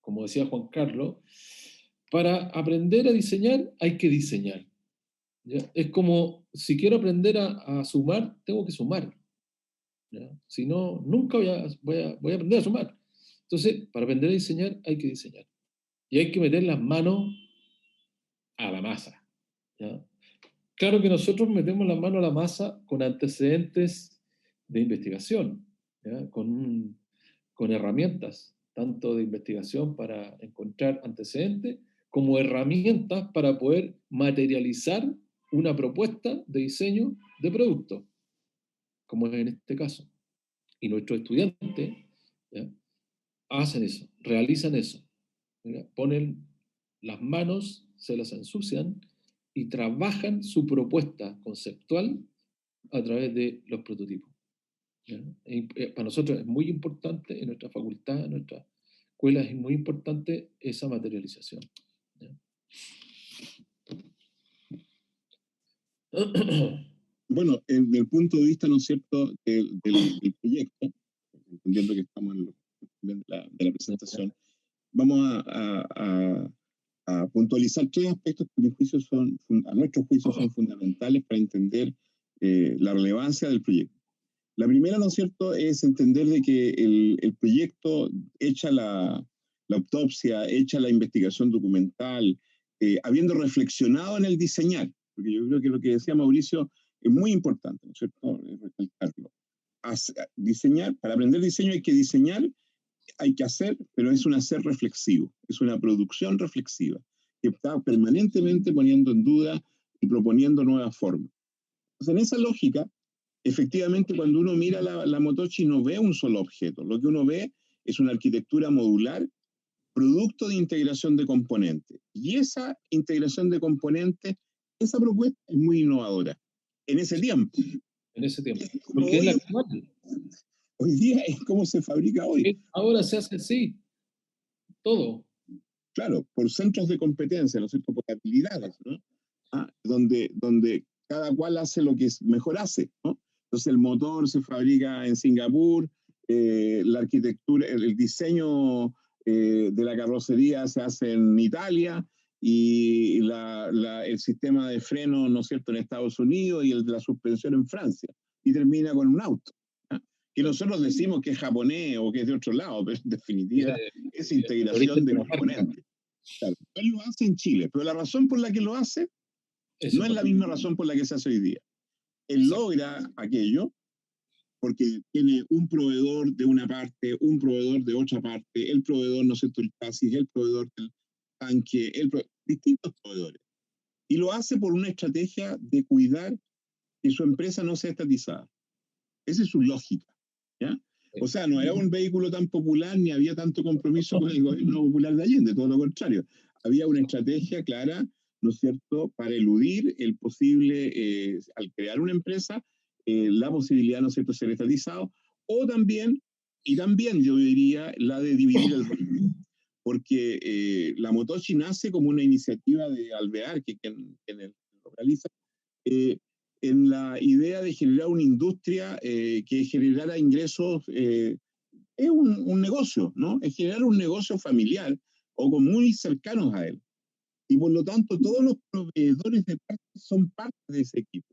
como decía Juan Carlos, para aprender a diseñar hay que diseñar, ¿ya? Es como, si quiero aprender a sumar, tengo que sumar, ¿ya? Si no, nunca voy a aprender a sumar. Entonces, para aprender a diseñar hay que diseñar. Y hay que meter las manos a la masa, ¿ya? Claro que nosotros metemos las manos a la masa con antecedentes de investigación, ¿ya? Con herramientas, tanto de investigación para encontrar antecedentes, como herramientas para poder materializar una propuesta de diseño de producto, como es en este caso. Y nuestros estudiantes, ¿ya?, hacen eso, realizan eso, ¿ya? Ponen las manos, se las ensucian y trabajan su propuesta conceptual a través de los prototipos, ¿ya? Para nosotros es muy importante, en nuestra facultad, en nuestra escuela, es muy importante esa materialización, ¿ya? Bueno, desde el punto de vista, ¿no es cierto?, del proyecto, entendiendo que estamos de la presentación, vamos a puntualizar tres aspectos que a nuestro juicio son fundamentales para entender la relevancia del proyecto. La primera, ¿no es cierto?, es entender de que el proyecto, hecha la autopsia, hecha la investigación documental, habiendo reflexionado en el diseñar, porque yo creo que lo que decía Mauricio es muy importante, ¿no es cierto?, recalcarlo. Diseñar, para aprender diseño hay que diseñar, hay que hacer, pero es un hacer reflexivo, es una producción reflexiva, que está permanentemente poniendo en duda y proponiendo nuevas formas. Entonces, en esa lógica, efectivamente, cuando uno mira la motochi no ve un solo objeto, lo que uno ve es una arquitectura modular, producto de integración de componentes. Y esa integración de componentes, esa propuesta es muy innovadora. En ese tiempo. En ese tiempo. Porque es la actual. Hoy día es como se fabrica hoy. Ahora se hace así. Todo. Claro, por centros de competencia, ¿no es cierto?, por habilidades, ¿no? Donde cada cual hace lo que mejor hace, ¿no? Entonces el motor se fabrica en Singapur, la arquitectura, el diseño de la carrocería se hace en Italia y el sistema de freno, ¿no es cierto?, en Estados Unidos y el de la suspensión en Francia. Y termina con un auto, ¿no?, que nosotros decimos que es japonés o que es de otro lado, pero en definitiva es integración de componentes. Claro, él lo hace en Chile, pero la razón por la que lo hace No es la misma razón por la que se hace hoy día. Él logra aquello porque tiene un proveedor de una parte, un proveedor de otra parte, el proveedor, no sé, el chasis, el proveedor del tanque, distintos proveedores. Y lo hace por una estrategia de cuidar que su empresa no sea estatizada. Esa es su lógica, ¿ya? O sea, no era un vehículo tan popular ni había tanto compromiso con el gobierno popular de Allende, todo lo contrario. Había una estrategia clara, ¿no es cierto?, para eludir el posible, al crear una empresa, la posibilidad, ¿no es cierto?, de ser estatizado, o también, y también yo diría, la de dividir el reino. Porque la Motochi nace como una iniciativa de Alvear, que quien lo realiza, en la idea de generar una industria que generara ingresos, es un negocio, ¿no? Es generar un negocio familiar o con muy cercanos a él. Y por lo tanto, todos los proveedores de partes son parte de ese equipo.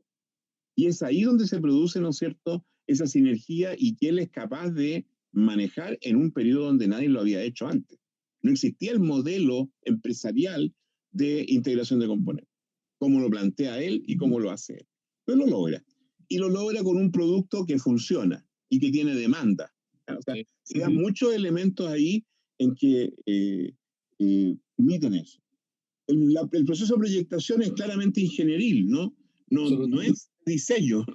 Y es ahí donde se produce, ¿no es cierto?, esa sinergia y que él es capaz de manejar en un periodo donde nadie lo había hecho antes. No existía el modelo empresarial de integración de componentes, como lo plantea él y cómo lo hace él. Pero lo logra. Y lo logra con un producto que funciona y que tiene demanda. O sea, se dan muchos elementos ahí en que permiten eso. El proceso de proyectación es claramente ingenieril, ¿no? No es diseño.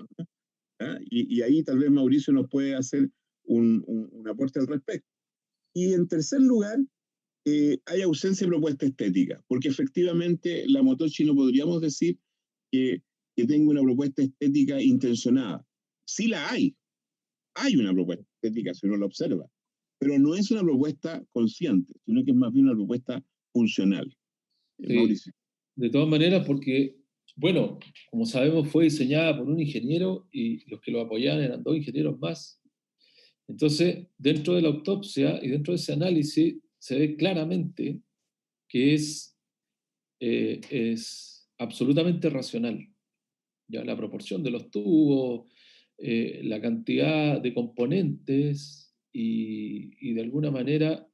¿Ah? Y ahí tal vez Mauricio nos puede hacer un aporte al respecto. Y en tercer lugar, hay ausencia de propuesta estética, porque efectivamente la Motochi no podríamos decir que tenga una propuesta estética intencionada. Sí la hay una propuesta estética si uno la observa, pero no es una propuesta consciente, sino que es más bien una propuesta funcional. Mauricio. De todas maneras, porque, bueno, como sabemos, fue diseñada por un ingeniero y los que lo apoyaban eran 2 ingenieros más. Entonces, dentro de la autopsia y dentro de ese análisis, se ve claramente que es absolutamente racional. ¿Ya? La proporción de los tubos, la cantidad de componentes y de alguna manera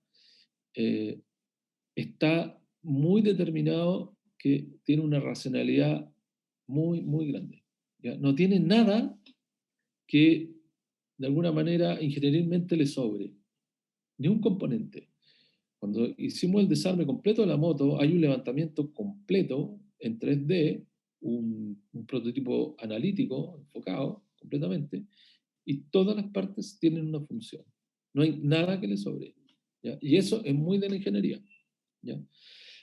está muy determinado que tiene una racionalidad muy, muy grande. ¿Ya? No tiene nada que de alguna manera ingenierilmente le sobre, ni un componente. Cuando hicimos el desarme completo de la moto, hay un levantamiento completo en 3D, un prototipo analítico, enfocado completamente, y todas las partes tienen una función. No hay nada que le sobre. ¿Ya? Y eso es muy de la ingeniería. ¿Ya?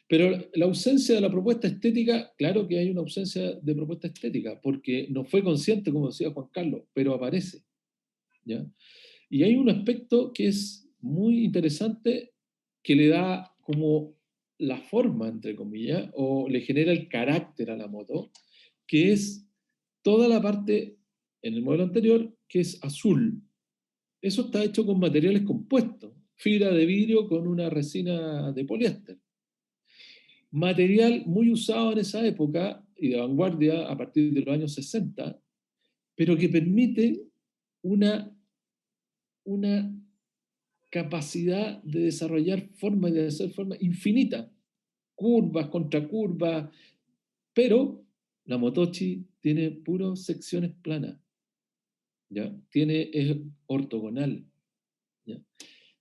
Pero la ausencia de la propuesta estética, claro que hay una ausencia de propuesta estética, porque no fue consciente, como decía Juan Carlos, pero aparece. ¿Ya? Y hay un aspecto que es muy interesante, que le da como la forma, entre comillas, o le genera el carácter a la moto, que es toda la parte, en el modelo anterior, que es azul. Eso está hecho con materiales compuestos, fibra de vidrio con una resina de poliéster. Material muy usado en esa época y de vanguardia a partir de los años 60, pero que permite una capacidad de desarrollar formas, de hacer formas infinitas, curvas, contracurvas, pero la Motochi tiene puras secciones planas, ¿ya? Es ortogonal, ¿ya?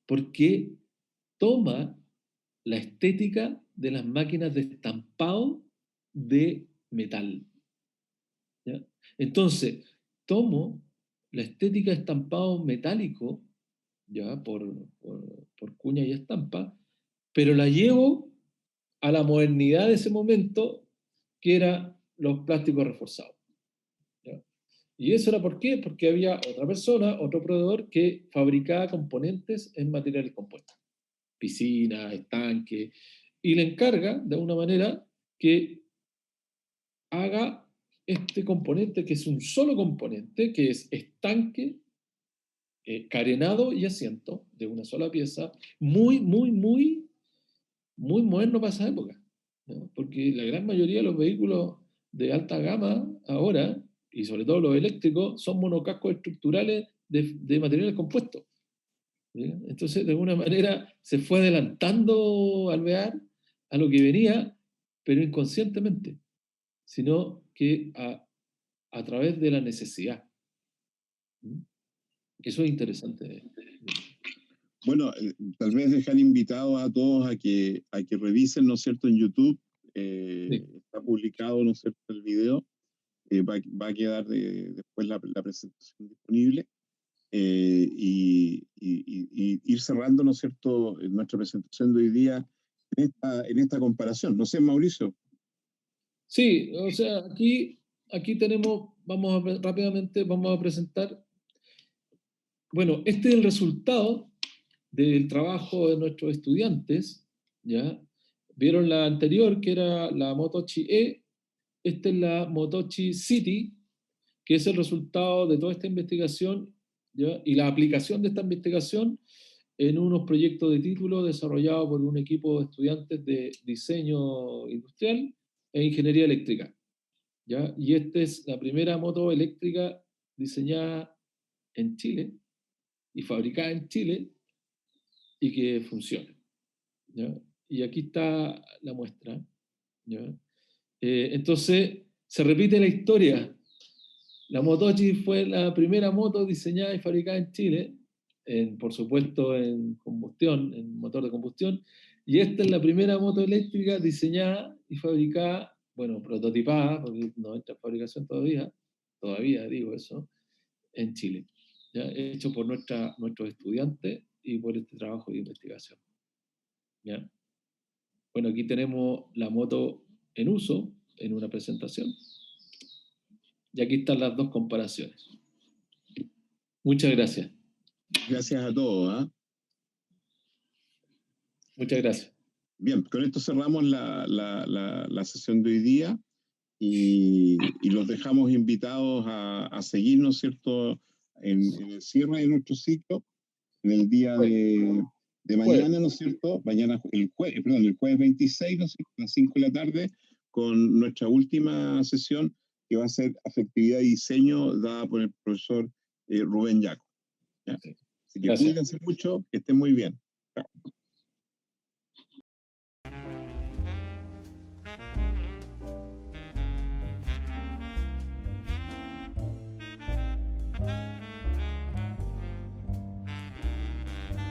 Porque toma la estética de las máquinas de estampado de metal, ¿ya? Entonces, tomo la estética de estampado metálico, ya por cuña y estampa, pero la llevo a la modernidad de ese momento, que era los plásticos reforzados. ¿Ya? ¿Y eso era por qué? Porque había otra persona, otro proveedor, que fabricaba componentes en materiales compuestos, piscinas, estanques, y le encarga, de alguna manera, que haga este componente, que es un solo componente, que es estanque, carenado y asiento, de una sola pieza, muy, muy, muy, muy moderno para esa época, ¿no? Porque la gran mayoría de los vehículos de alta gama ahora, y sobre todo los eléctricos, son monocascos estructurales de materiales compuestos. ¿Sí? Entonces, de alguna manera, se fue adelantando Alvear a lo que venía, pero inconscientemente. sino que a través de la necesidad. Eso es interesante. Bueno, tal vez dejar invitados a todos a que revisen, ¿no es cierto?, en YouTube. Sí. Está publicado, ¿no es cierto?, el video. Va a quedar después la presentación disponible. Y ir cerrando, ¿no es cierto?, nuestra presentación de hoy día en esta comparación. No sé, Mauricio. Sí, o sea, aquí tenemos, rápidamente vamos a presentar. Bueno, este es el resultado del trabajo de nuestros estudiantes, ¿ya? Vieron la anterior, que era la Motochi E, esta es la Motochi City, que es el resultado de toda esta investigación, ¿ya? Y la aplicación de esta investigación en unos proyectos de título desarrollados por un equipo de estudiantes de diseño industrial e ingeniería eléctrica, ¿ya? Y esta es la primera moto eléctrica diseñada en Chile y fabricada en Chile y que funciona, ¿ya? Y aquí está la muestra, ¿ya? Entonces, se repite la historia. La Motochi fue la primera moto diseñada y fabricada en Chile, por supuesto en combustión, en motor de combustión, y esta es la primera moto eléctrica diseñada y fabricada, bueno, prototipada, porque no entra en fabricación todavía digo eso, en Chile, ¿ya? Hecho por nuestros estudiantes y por este trabajo de investigación, ¿ya? Bueno, aquí tenemos la moto en uso, en una presentación, y aquí están las dos comparaciones. Muchas gracias. Gracias a todos. Muchas gracias. Bien, con esto cerramos la sesión de hoy día y los dejamos invitados a seguirnos, ¿cierto?, en el cierre de nuestro ciclo, en el día de mañana, ¿no es cierto? Mañana, el jueves 26, ¿no es cierto?, a las 5 de la tarde, con nuestra última sesión, que va a ser afectividad y diseño, dada por el profesor Rubén Yaco. ¿Ya? Así que Gracias. cuídense mucho, que estén muy bien.